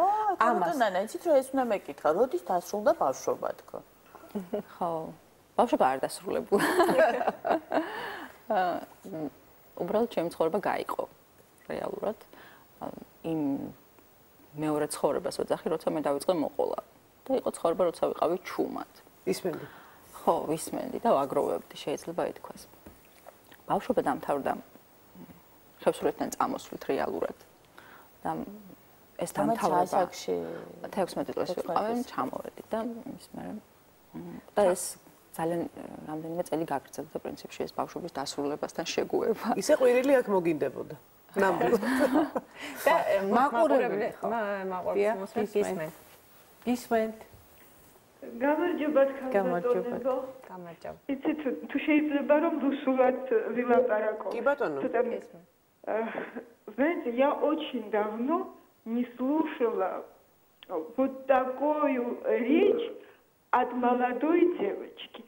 ამას ნანა, იცით რომ ეს უნდა მეკითხა, როდის დასრულდა ბავშვობა თქო? ხო. ბავშვობა არ დასრულებულა. უბრალოდ ჩემი ცხოვრება გაიყო რეალურად. იმ მეორე ცხოვრებას ვეძახი, როცა მე დავიწყე მოყოლა. და იყო ცხოვრება, როცა ვიყავი ჩუმად. ისმენდი. ხო, ვისმენდი და ვაგროვებდი, შეიძლება ითქვას. ბავშვობა დამთავრდა ხევსურეთიდან წამოსვლით რეალურად. და ეს დამთავრება 16 წელს ვიყავი, ჩამოვედი და ის მე და ეს ძალიან რამდენიმე წელი გაგრძელდა პრინციპში ეს ბავშვობის დასრულებასთან შეგუება. ისე ყვირილი აქ მოგინდებოდა. ნამდვილად. და მაყურებელი გისმენთ. გამარჯობათ ხალხო. გამარჯობა. იცით თუ შეიძლება რომ русულად вилапарако. კი батоно. Знаете, я очень давно не слушала вот такую речь от молодой девочки.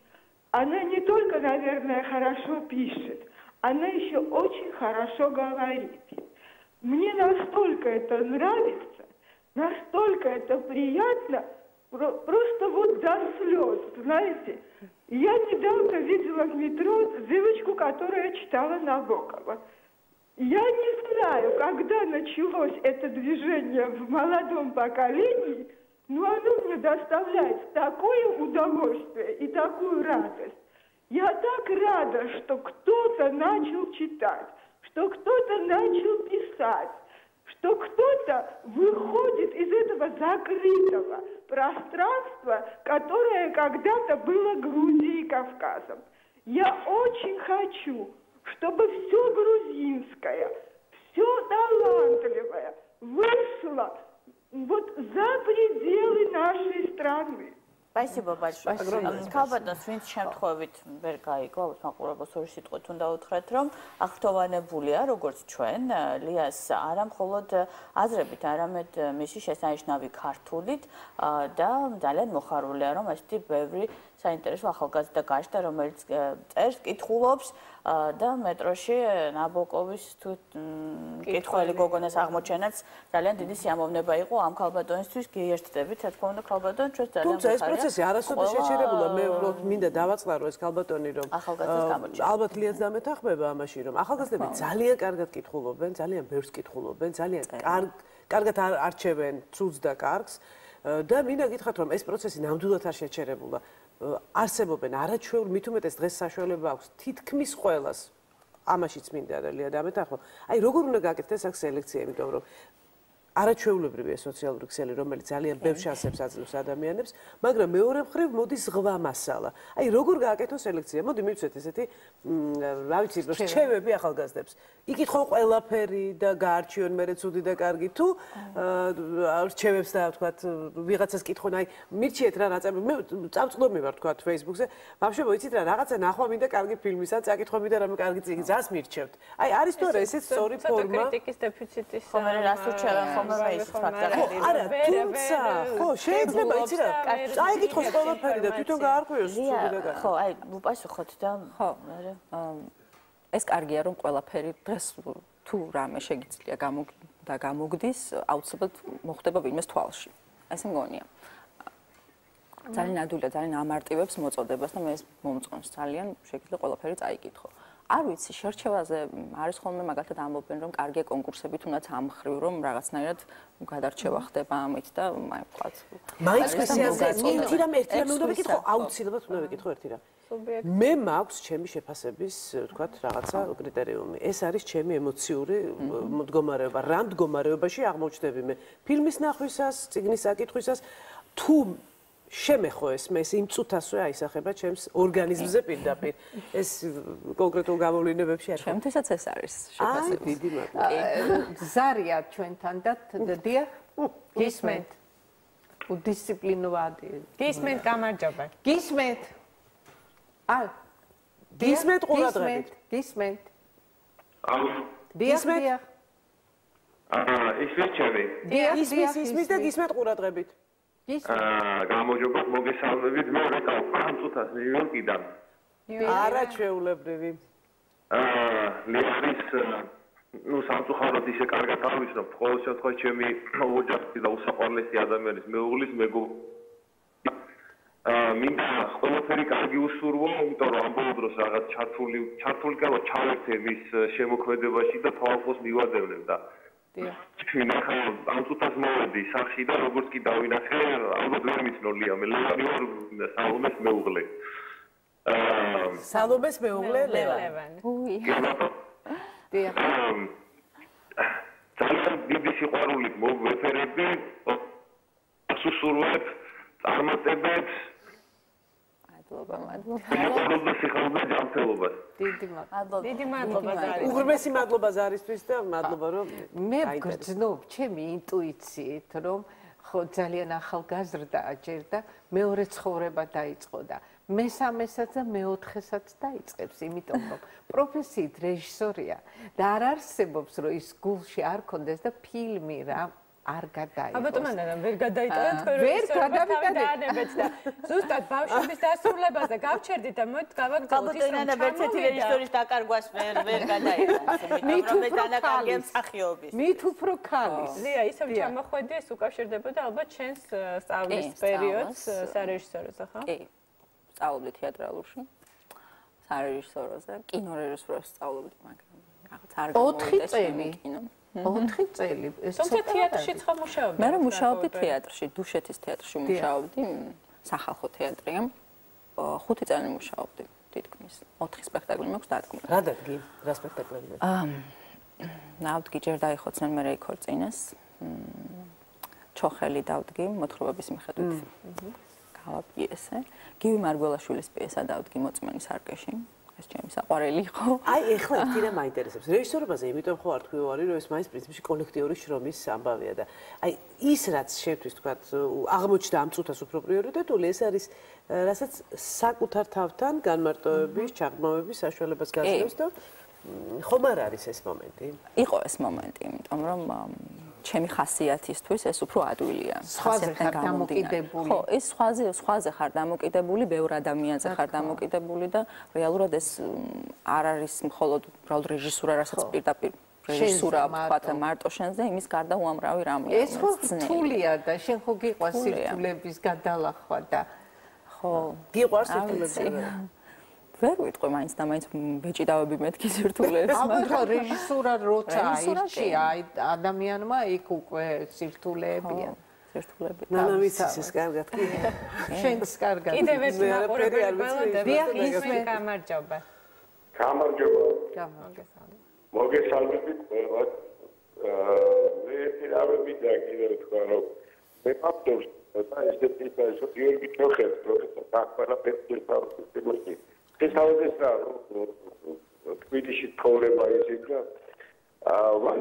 Она не только, наверное, хорошо пишет, она еще очень хорошо говорит. Мне настолько это нравится, настолько это приятно, просто вот до слез, знаете. Я недавно видела в метро девочку, которая читала Набокова. Я не знаю, когда началось это движение в молодом поколении, но оно мне доставляет такое удовольствие и такую радость. Я так рада, что кто-то начал читать, что кто-то начал писать, что кто-то выходит из этого закрытого пространства, которое когда-то было Грузией и Кавказом. Я очень хочу, чтобы все грузинское, все талантливое вышло вот за пределы нашей страны. Спасибо большое. Ქალბატონს ვინც შემთხვევით ვერ გაიგო, ალბათ მაყურებელს ორი სიტყვით უნდა უთხრათ, რომ აღფრთოვანებულია, როგორც ჩვენ, ლიას არა მხოლოდ აზრებით, არამედ მისი შესანიშნავი ქართულით და ძალიან მოხარულია, რომ ესეთი ბევრი საინტერესო ახალგაზრდა გაჩნდა, რომელიც წერს, კითხულობს და მეტროში ნაბოკოვის თუ კითხველი გოგონას აღმოჩენაც ძალიან დიდი სიამოვნება იყო ამ ქალბატონისთვის. გიერთდებით, რა თქმა უნდა, ქალბატონ ჩვენს ძალიან თუმცა ეს პროცესი არასოდეს შეჩერებულა. მე უბრალოდ მინდა დავაწყარო ეს ქალბატონი, რომ ალბათ ლიაც დამეთანხმება ამაში, რომ ახალგაზრდები ძალიან კარგად კითხულობენ, ძალიან ბევრს კითხულობენ, ძალიან კარგად არჩევენ ცუდს და კარგს და მინდა გითხრათ, რომ ეს პროცესი ნამდვილად არ შეჩერებულა. არსებობენ არაჩვეულებრივ, მით უმეტეს დღეს საშუალება აქვს თითქმის ყველას ამაშიც მინდა ლია დამეთანხმო. აი როგორ უნდა გაკეთდეს აქ სელექცია, იმიტომ რომ არაჩვეულებრივია სოციალური ქსელი, რომელიც ძალიან ბევრ შანსებს აძლევს ადამიანებს, მაგრამ მეორე მხრივ მოდის ზღვა მასალა. აი როგორ გააკეთო სელექცია? მოდი მივცეთ ესეთი, რა ვიცი, რჩევები ახალგაზრდებს. იკითხონ ყველაფერი და გაარჩიონ მერე ცუდი და კარგი თუ რჩევებს და ვთქვათ, ვიღაცას კითხონ, აი მირჩიეთ რა ნაწარმოები. მე წამწყდომი ვარ ვთქვათ Facebook-ზე. ბავშვებო, იცით რა, რაღაცა ნახვა მინდა კარგი ფილმის, ან წაკითხვა მინდა რამე კარგი წიგნი, ზას მირჩევთ. აი არის თუ არა ესეც სწორი ფორმა? კრიტიკის დეფიციტის ხომ მე რას უჩევენ ხომ არა, თუმცა, ხო, შეიძლება იცი რა, წაიკითხოს ყველაფერი და თვითონ გაარკვიოს ცუდი და კარგი. ხო, აი, უპასუხოთ და ხო, ეს კარგია რომ ყველაფერი დღეს თუ რამე შეგიძლია გამოგდის, აუცილებლად მოხდება ვინმეს თვალში. ესე მგონია. ძალიან ადვილია, ძალიან ამარტივებს მოწოდებას და მე ეს მომწონს ძალიან, შეგიძლია ყველაფერი წაიკითხო. არ ვიცი, შერჩევაზე არის ხოლმე მაგალითად ამბობენ, რომ კარგია კონკურსები, თუნდაც ამ ხრივ, რომ რაღაცნაირად გადარჩევა ხდება ამით და აი ვთქვათ. მაინც მისიაზე ერთი რამ უნდა ვიკითხო, აუცილებლად უნდა ვიკითხო ერთი რამ. მე მაქვს ჩემი შეფასების, ვთქვათ, რაღაცა კრიტერიუმი. ეს არის ჩემი ემოციური მდგომარეობა. რა მდგომარეობაში აღმოჩნდები მე ფილმის ნახვისას, წიგნის აკითხვისას, თუ შემეხო ეს მე იმ წუთასვე აისახება ჩემს ორგანიზმზე პირდაპირ. ეს კონკრეტულ გამოვლენებში არ. ჩემთვისაც ეს არის შეფასება. დიდი მადლობა. ზარია ჩვენთან და დია გისმენთ. უდისციპლინოვანი. გისმენთ, გამარჯობა. გისმენთ. გისმენთ ყურადღებით. გისმენთ. გისმენთ. ის ვიჩები. ისმის და გისმენთ ყურადღებით. გამარჯობა, მოგესალმებით. მე ვიყავ ამ წუთას ნიუ-იორკიდან. არა ჩვეულებრივი. ლერის სამწუხაროდ ისე კარგად ავიცნობ, ყოველ შემთხვევაში ჩემი ოჯახი და უსაყვარლესი ადამიანის მეუღლის მინდა ყველაფერი კარგი უსურვო, იმიტომ რომ ამ ბოლო დროს რაღაც ჩართული გავა ჩავერთე მის შემოქმედებაში და თვალყოს მივადევნებ და ვინახე ამ წუთას მოვედი სახში და როგორც კი დავინახე, ალბათ ვერ მიცნოლია მე ლევანი ვარ სალომეს მეუღლე. სალომეს მეუღლე ლევანი. ძალიან დიდი სიყვარულით მოვეფერებდი, სუსურვებ, წარმატებებს. დიდი მადლობა. უღრმესი მადლობა ზარისთვის და მადლობა რომ მე გრძნობ ჩემი ინტუიციით რომ ხო ძალიან ახალგაზრდა ჯერ და მეორე ცხოვრება დაიწყო და მესამესაც და მეოთხესაც დაიწყებს, იმიტომ რომ პროფესიით რეჟისორია და არ არსებობს რომ ის გულში არ კონდეს და ფილმი რა არ გადაიღოს. აბა მანდ ვერ გადაიტანეთ თქვენ ვერ გადავიტანეთ და ზუსტად ბავშვების დასრულებაზე გავჩერდით და მოდი გავაგზავნოთ ის რომ ერთ-ერთი რეჟისორის დაკარგვას ვერ გადაიღოს. იმიტომ რომ დანაკარგია მსახიობის. მით უფრო ქალის. ლია ისევ ჩამოხვედი ეს უკავშირდებოდა ალბათ ჩვენს სწავლის პერიოდს სარეჟისოროზე ხო? კი. სწავლობდი თეატრალურში. სარეჟისოროზე, კინორეჟისორს სწავლობდი, მაგრამ რაღაც არ გამოვიდა ჩემი კინო. 4 წელი. თუმცა თეატრშიც ხომ მუშაობდი? მე მუშაობდი თეატრში, დუშეთის თეატრში მუშაობდი, სახალხო თეატრია. 5 წელი მუშაობდი, თითქმის 4 სპექტაკლი მაქვს დადგმული. რა დადგი? რა სპექტაკლები? ნავდგი ჯერ დაიხოცნენ მე რეიქორწინეს. ჩოხელი დავდგი მოთხრობების მიხედვით. გავაპიესე. გივი მარგველაშვილის პიესა დავდგი მოწმენის არკეში. ეს ჩემი საყვარელი იყო. აი, ეხლა ერთი რამ მაინტერესებს. რეჟისორობაზე იმიტომ ხო არ თქვი ვარი, რომ ეს მაინც პრინციპში კოლექტიური შრომის ამბავია და აი ის რაც შევთვის თქვათ, აღმოჩნდა ამ წუთას უფრო პრიორიტეტული, ეს არის რასაც საკუთარ თავთან განმარტოების, ჩაღრმავების საშუალებას გაძლევს და ხომ არ არის ეს მომენტი? იყო ეს მომენტი, იმიტომ რომ ჩემი ხასიათისთვის ეს უფრო ადვილია. სხვაზე ხარ დამოკიდებული. ხო, ეს სხვაზე ხარ დამოკიდებული, ბევრ ადამიანზე ხარ დამოკიდებული და რეალურად ეს არ არის მხოლოდ უბრალოდ რეჟისურა, რასაც პირდაპირ რეჟისურა ვთქვათ მარტო შენზე, იმის გარდა უამრავი რამეა. ეს ხო რთულია და შენ ხო გიყვარს სირთულების გადალახვა და ხო, გიყვარს სირთულები. ვერ ვიტყვი მაინც და მაინც ბეჭი დავები მეთქი სირთულეებს. აბა რეჟისურა როცა აირჩია ადამიანმა იქ უკვე სირთულეებია. სირთულები. ნანავიცის ეს კარგად კი. შენს კარგად. კიდევ ერთი მაყურებელი გველოდება. გამარჯობა. გამარჯობა. მოგესალმებით ყველას. მე ერთი რამე მინდა კიდევ თქვა რომ მე ფაქტობს და ესეთი ისო გიორგი ჩოხელი პროფესორ ბაქბალა პეტროსი ეს თავის რა თბილისში ცხოვრება ისიც რა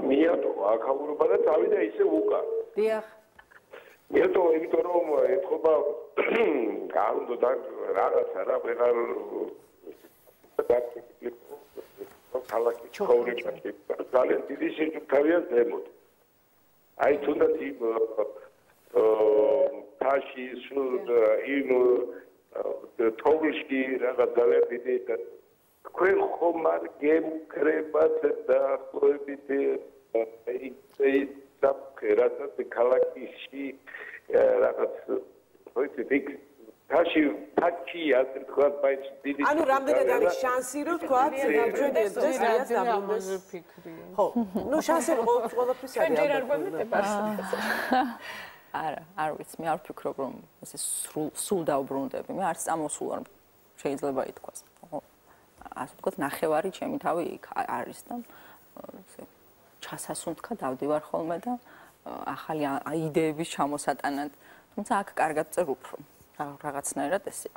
მიატო აქაურობა და წავიდა ისე უკან. დიახ. მიატო იმიტომ რომ ეთქობა გაუნდო და რაღაცა რა ვეღარ ქალაქი ცხოვრება ძალიან დიდი შეჭრებია ზემოთ. აი თუნდაც თაში სულ იმ თოვლში რაღაც ძალიან დიდი თქვენ ხომ არ გემქრებათ და ხვდებით ეს და ქერასაც ქალაქში რაღაც ვიცით იქ თაში ასე თქვა მაინც დიდი ანუ რამდენად არის შანსი რომ თქვა ჩვენ დღეს რაც დაბრუნდეს ხო ნუ შანსი ყოველთვის არის ჯერ არ გვემეტება არა არ ვიცი მე არ ვფიქრობ რომ ესე სულ დავბრუნდები მე არც წამოსულ არ შეიძლება ითქვას ხო ასე ვთქვათ ნახევარი ჩემი თავი იქ არის და ესე ჩასასუნთქა დავდივარ ხოლმე და ახალი იდეების ჩამოსატანად თუმცა აქ კარგად წერ უფრო რაღაცნაირად ესე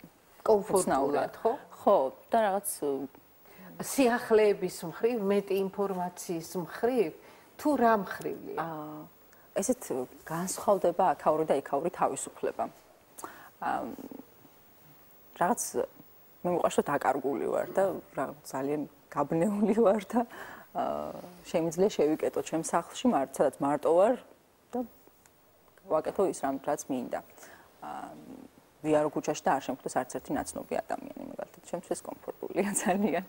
კომფორტულად ხო? ხო, და რაღაც სიახლეების მხრივ, მეტი ინფორმაციის მხრივ, თუ რა მხრივია? ესეთ განსხვავდება აქაური და იქაური თავისუფლება. რაღაც მე მიყვარს რომ დაკარგული ვარ და ძალიან გაბნეული ვარ და შემიძლია შევიკეტო ჩემ სახლში, სადაც მარტო ვარ და ვაკეთო ის რამ რაც მინდა. ვიარო ქუჩაში და არ შემხვდეს არც ერთი ნაცნობი ადამიანი, მაგალითად, ჩემთვის კომფორტულია ძალიან.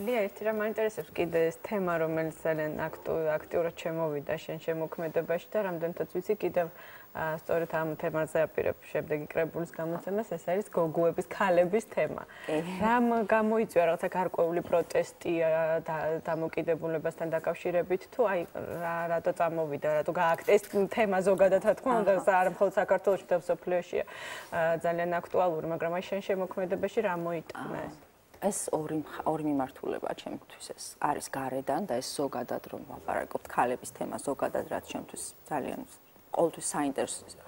ლია, ერთი რამ მაინტერესებს კიდე ეს თემა, რომელიც ძალიან აქტიურად შემოვიდა შენ შემოქმედებაში და რამდენადაც ვიცი, კიდევ სწორედ ამ თემაზე აპირებ შემდეგი კრებულის გამოცემას, ეს არის გოგოების, ქალების თემა. რამ გამოიწვია რაღაცა გარკვეული პროტესტი დამოკიდებულებასთან დაკავშირებით თუ აი რატო წამოვიდა, რატო გააკეთა ეს თემა ზოგადად რა თქმა უნდა, არა მხოლოდ საქართველოში და მსოფლიოშია ძალიან აქტუალური, მაგრამ აი შენ შემოქმედებაში რა მოიტანა ეს? ეს ორი მიმართულებაა ჩემთვის ეს არის გარედან და ეს ზოგადად რომ ვაპარაკობთ ქალების თემა ზოგადად რაც ჩემთვის ძალიან ყოველთვის საინტერესოა.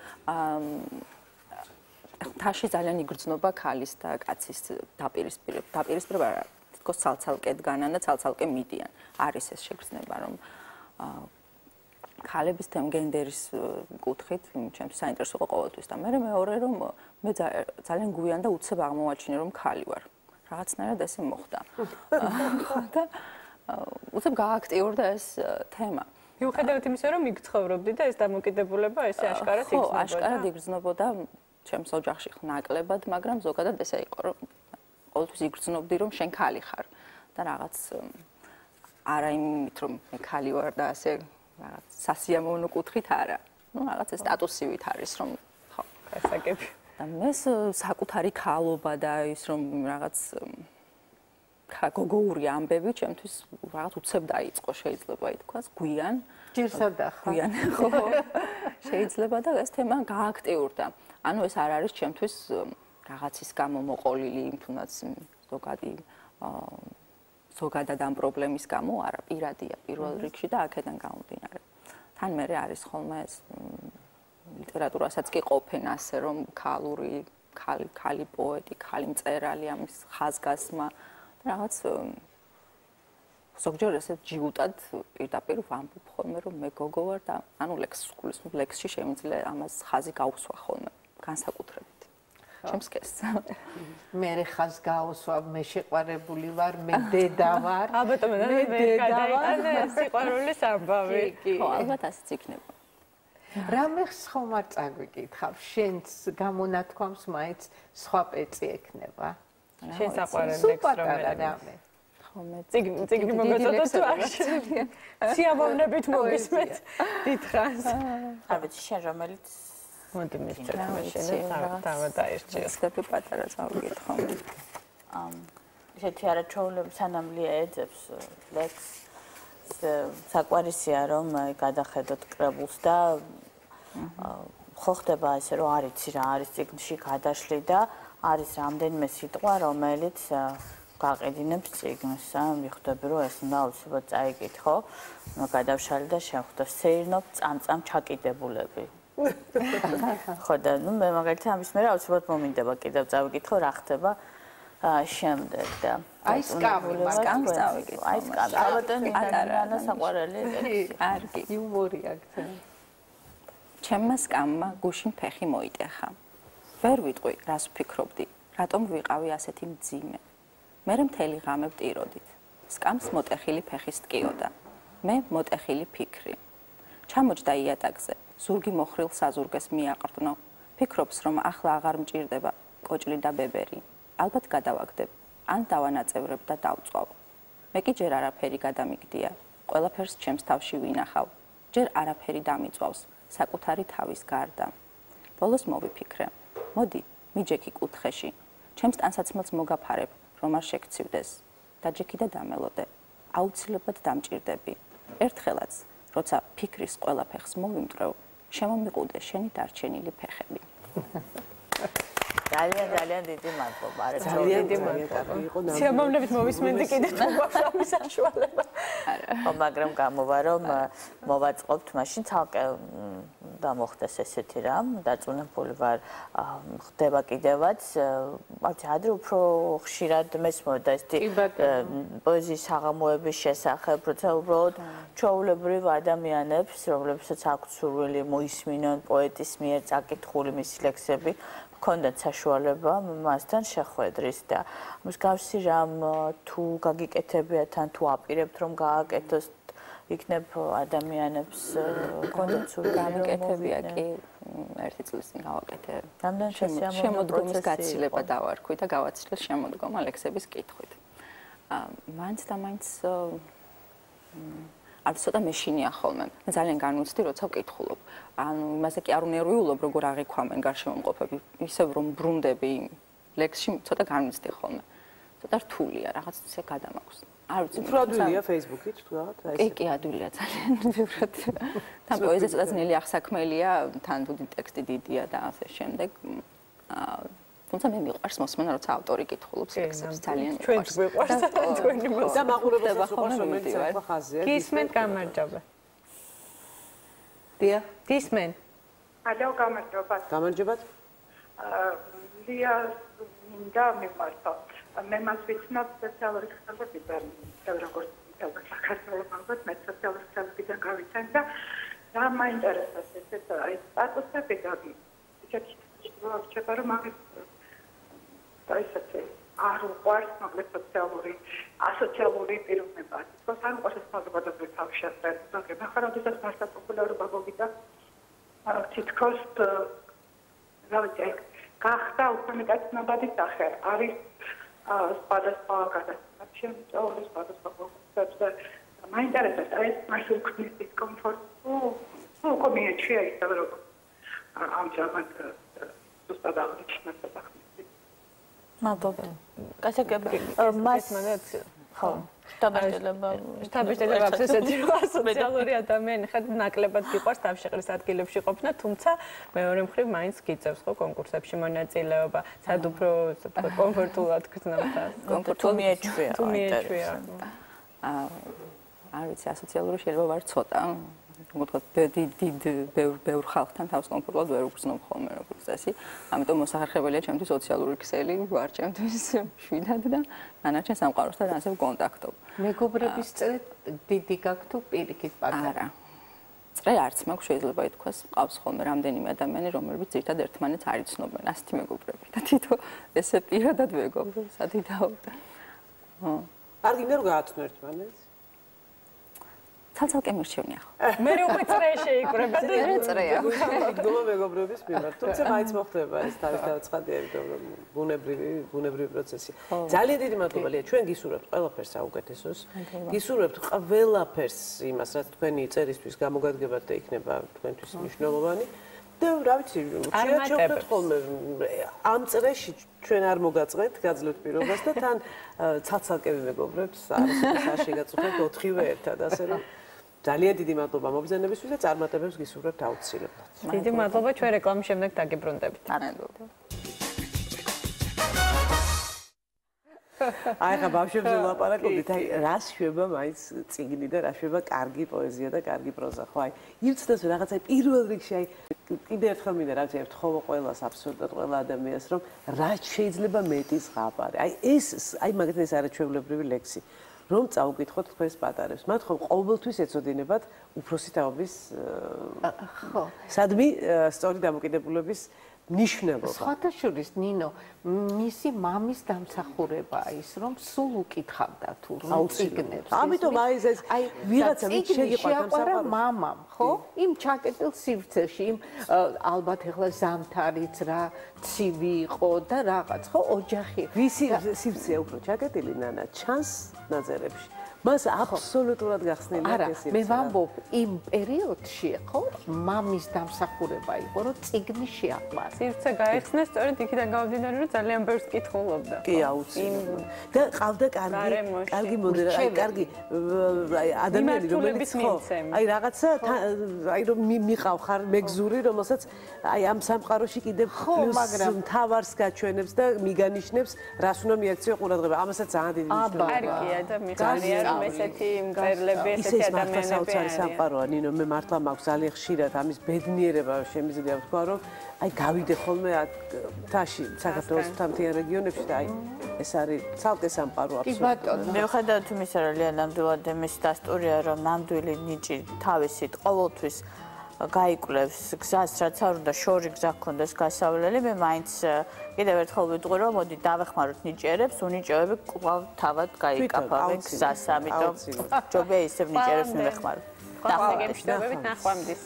თაში ძალიან იგრძნობა ქალის და კაცის დაპირისპირება არა თითქოს ცალ-ცალკე დგანან და ცალ-ცალკე მიდიან. არის ეს შეგრძნება რომ ქალების თემა გენდერის კუთხით ჩემთვის საინტერესო იყო ყოველთვის და მე მეორე რომ მე ძალიან გვიან და უცებ აღმოვაჩინე რომ ქალი ვარ. რაღაცნაირად ესე მოხდა. და უცებ გააქტიურდა ეს თემა. მიუხედავად იმისა, რომ იგცხოვრობდი და ეს დამოკიდებულება ესე აშკარად იგრძნობოდა. ხო, აშკარად იგრძნობოდა ჩემს ოჯახში ნაკლებად, მაგრამ ზოგადად ესე იყო, რომ ყოველთვის იგრძნობდი, რომ შენ ქალი ხარ და რაღაც არა იმით, რომ მე ქალი ვარ და ასე რაღაც სასიამოვნო კუთხით არა. ნუ რაღაც ეს სტატუსივით არის, რომ ხო, გასაგები. და მე საკუთარი ქალობა და ის რომ რაღაც გოგოური ამბები ჩემთვის რაღაც უცებ დაიწყო შეიძლება ითქვას გვიან ჯერსადახა გვიან ხო შეიძლება და ეს თემა გააქტიურდა ანუ ეს არ არის ჩემთვის რაღაცის გამო მოყოლილი თუნდაც ზოგადად ამ პრობლემის გამო არა პირადია პირველ რიგში და აქედან გამომდინარე თან მე არის ხოლმე ეს ლიტერატურასაც კი ყოფენ ასე რომ ქალი პოეტი, ქალი მწერალი ამის ხაზგასმა რაღაც ზოგჯერ ესე ჯიუტად პირდაპირ ვამბობ ხოლმე რომ მე გოგო ვარ და ანუ ლექსში შემიძლია ამას ხაზი გაუსვა ხოლმე განსაკუთრებით ჩემს კეს მე ხაზ გაუსვა მე შეყვარებული ვარ მე დედა ვარ ალბათ მე გადაიტანე სიყვარულის ამბავი ხო ალბათ ასეც იქნება რამე ხომ არ წაგვიკითხავ შენს გამონათქვამს მაინც სხვა პეწი ექნება შენ საყვარელი ლექსი რამე ხო მე წიგნი მოგაწოდოთ თუ არ შეიძლება სიამოვნებით მოგისმეთ დიდხანს არ ვიცი შენ რომელიც მოდი მისცეთ მე შენ დავა დაერჩიო სტეპი პატარა წავიკითხო ესეთი არაჩვეულები სანამ ლია ეძებს ლექს საყვარისია რომ გადახედოთ კრებულს და ხო ხდება ესე რომ არიცი რა არის წიგნში გადაშლი და არის რამდენიმე სიტყვა რომელიც გაყიდინებს წიგნს მიხვდები რომ ეს უნდა აუცილებლად წაიკითხო გადავშალი და შეხვდე სეირნობ წამწამ ჩაკიდებულები ხო და ნუ მე მაგალითად ამის მე აუცილებლად მომინდება კიდევ წავიკითხო რა ხდება შემდეგ და აი სკამს წავიკითხო აი სკამს ალბათ ნანა საყვარელი კარგი იუმორი აქ ჩემმა სკამმა გუშინ ფეხი მოიტეხა ვერ ვიტყვი რას ვფიქრობდი რატომ ვიყავი ასეთი მძიმე მე მთელი ღამე ვტიროდით სკამს მოტეხილი ფეხის ტკიოდა მე მოტეხილი ფიქრი ჩამოჯდა იატაკზე ზურგი მოხრილ საზურგეს მიაყრდნო ფიქრობს რომ ახლა აღარ მჭირდება კოჭლი და ბებერი ალბათ გადავაგდებ ან დავანაწევრებ და დავწვავ მე კი ჯერ არაფერი გადამიგდია ყველაფერს ჩემს თავში ვინახავ ჯერ არაფერი დამიწვავს საკუთარი თავის გარდა ბოლოს მოვიფიქრე მოდი, მიჯექი კუთხეში. ჩემს ტანსაცმელს მოგაფარებ, რომ არ შეგცივდეს. დაჯექი და დამელოდე. აუცილებლად დამჭირდები. ერთხელაც, როცა ფიქრის ყველა ფეხს მოვიმტრევ, შემომიყუდე შენი დარჩენილი ფეხები. ძალიან დიდი მადლობა. ძალიან დიდი მადლობა. სიამოვნებით მოვისმენდი კიდე თუ გვაქვს ამის საშუალება. ხო, მაგრამ გამოვა რომ მოვაწყობთ, მაშინ ცალკე დამოხდეს ესეთი რამ, დაწუნებული ვარ, ხდება კიდევაც, მაგ ადრე უფრო ხშირად მესმოდა ესეთი პოეზიის საღამოების შესახებ, როცა უბრალოდ ჩვეულებრივ ადამიანებს, რომლებსაც აქვთ სურვილი მოისმინონ პოეტის მიერ წაკითხული მისი ლექსები, ჰქონდათ საშუალება მასთან შეხვედრის და მსგავსი რამ თუ გაგიკეთებიათ ან თუ აპირებთ რომ გააკეთოს იქნებ ადამიანებს ჰქონდათ სურვილი გამიკეთებია კი ერთი წლის წინ გავაკეთე. შემოდგომის გაცილება დავარქვი და გავაცილე შემოდგომა ლექსების კითხვით. მაინც და მაინც არ ცოტა მეშინია ხოლმე. მე ძალიან განვიცდი, როცა ვკითხულობ. ანუ იმაზე კი არ უნერვიულობ, როგორ აღიქვამენ გარშემომყოფები, ისევ რომ ბრუნდები ლექსში ცოტა განვიცდი ხოლმე. ცოტა რთულია, რაღაც ისე გადამაქვს. არ ვიცი. უფრო ადვილია Facebook-ით თუ რაღაც? კი, ადვილია ძალიან ბევრად. თან პოეზია ცოტა ძნელი აღსაქმელია, თან თუდი ტექსტი დიდია და ასე შემდეგ. თუმცა მე მიყვარს მოსმენა, როცა ავტორი კითხულობს ლექსებს, ძალიან მიყვარს. ჩვენი მოსმენა და მაყურებელს უყვარს, რომელიც ახლა ხაზია. გისმენთ, გამარჯობა. დია, გისმენთ. ალო, გამარჯობა. გამარჯობათ. ლია მინდა მიმართო. მე მას ვიცნობ სოციალური ქსელებიდან, როგორც საქართველოს ბანკის მე სოციალური ქსელებიდან გავიცან და მაინტერესებს ეს აი სტატუსები და ისეთი შეიძლება რომ მაგის ისეთი არ უყვარს მაგის ასოციალური პიროვნება. თქოს არ უყვარს საზოგადოებრივი თავშესწრება, მაგრამ ახლა როდესაც მართლა პოპულარობა მოვიდა თითქოს რა ვიცი გახდა უფრო მეტად ცნობადი სახე. არის სხვადასხვა გადაცემები შემოწმებული სხვადასხვა კონცეფტებზე. მაინტერესებს ეს მაშინ უქმნის დისკომფორტს თუ კომიაჩია ისე რომ ამჟამად ზუსტად აღნიშნეთ სახმის. მადლობა. კასაკები მას ხო შტაბ-შტაბ ასეთი სოციალური ადამიანი ხარ ნაკლებად გიყვარს თავშეყრის ადგილებში ყოფნა, თუმცა მეორე მხრივ მაინც გიწევს ხო კონკურსებში მონაწილეობა, სად უფრო კომფორტულად გრძნობთ. თუ მიეჩვია. არ ვიცი, ასოციალური შეიძლება ვარ ცოტა. მოთქვათ, ბევრ ხალხთან თავს კომფორტულად ვერ უგრძნობ ხოლმე როგორც წესი. ამიტომ მოსახერხებელია ჩემთვის სოციალური ქსელი, ვარ ჩემთვის შვიდად და დანარჩენ სამყაროსთან ასევე კონტაქტობ. მეგობრების წრე დიდი გაქვს თუ პირიქით პატარა? არა. წრე არც მაქვს, შეიძლება ითქვას, ყავს ხოლმე რამდენიმე ადამიანი, რომლებიც ერთად ერთმანეთს არ იცნობენ, ასეთი მეგობრები და თვითონ ესე პირადად მეგობრები, სადიდაო. არ გინდა რომ გააცნო ერთმანეთს? ცალ-ცალკე მირჩევნია ხო. მე უკვე წრე შეიკრება და მე წრეა. გომა მეგობრების მიმართ. თუმცა მაინც მოხდება ეს თავისთავად რომ ბუნებრივი პროცესია. ძალიან დიდი მადლობა ლია, ჩვენ გისურვებთ ყველაფერს საუკეთესოს. გისურვებთ ყველაფერს იმას, რაც თქვენი წერისთვის გამოგადგებათ და იქნება თქვენთვის მნიშვნელოვანი. და რა ვიცი, შეაჩერებთ ხოლმე ამ წრეში ჩვენ არ მოგაწყეთ, გაძლევთ პირობას და თან ცალ-ცალკე მეგობრებს არ შეგაწუხებთ 4-ვე ერთად, ასე რომ ძალიან დიდი მადლობა მობრძანებისთვის და წარმატებებს გისურვებთ აუცილებლად. დიდი მადლობა, ჩვენ რეკლამის შემდეგ დაგებრუნდებით. მადლობა. აი ხა ბავშვებზე ვლაპარაკობდით, აი რა შვება მაინც წიგნი და რა შვება კარგი პოეზია და კარგი პროზა, ხო აი ირცდას რაღაცა პირველ რიგში აი კიდე ერთხელ მინდა რა ვიცი, ეთხოვო ყველას აბსოლუტურად ყველა ადამიანს, რომ რაც შეიძლება მეტი ზღაპარი. აი ეს აი მაგათი ეს არაჩვეულებრივი ლექსი. რომ წაუკითხოთ თქვენს პატარებს. მათ ხომ ყოველთვის ეცოდინებათ უფროსი თაობის ხო. სადმი სწორი დამოკიდებულების ნიშნულობა. სხვადასხვის ნინო, მისი მამის დამსახურებაა ის, რომ სულ უკითხავდა თუ რომ ციგნებს. ამიტომ აი ეს ვიღაცა ვინც შეიყვარა მამამ, ხო? იმ ჩაკეტილ სივრცეში, იმ ალბათ ეხლა ზამთარიც რა, ცივი იყო და რაღაც, ხო, ოჯახი. ვისი სივრცეა უფრო ჩაკეტილი ნანა, ჩანს ნაწერებში. მას აბსოლუტურად გახსნილია ეს მე ვამბობ იმ პერიოდში ხო მამის დამსახურება იყო რომ წიგნი შეაყვარა სივრცე გაიხსნა სწორედ იქიდან გამომდინარე რომ ძალიან ბევრს კითხულობდა კი აუცილებლად და ყავდა კარგი მოდერატორი კარგი ადამიანი რომელიც ხო აი რაღაცა აი რომ მიყავ ხარ მეგზური რომელსაც აი ამ სამყაროში კიდევ პლუს თავარს გაჩვენებს და მიგანიშნებს რას უნდა მიაქციო ყურადღება ამასაც ძალიან დიდი მნიშვნელობა კარგია და მიხარია რომ ესეთი მწერლები ესეთი ადამიანები არის სამყაროა ნინო მე მართლა მაქვს ძალიან ხშირად ამის ბედნიერება შემიძლია ვთქვა რომ აი გავიდე ხოლმე თაში საქართველოს მთიან რეგიონებში და აი ეს არის ცალკე სამყარო აბსოლუტურად მიუხედავად იმისა რომ ლია ნამდვილად იმის დასტურია რომ ნამდვილი ნიჭი თავისით ყოველთვის გაიკვლევს გზას რაც არ უნდა შორი გზა გქონდეს გასავლელი მე მაინც კიდევ ერთხელ ვიტყვი რომ მოდი დავეხმაროთ ნიჭიერებს უნიჭოები კვლავ თავად გაიკაფავენ გზას ამიტომ ჯობია ისევ ნიჭიერებს მივეხმაროთ ნახვამდის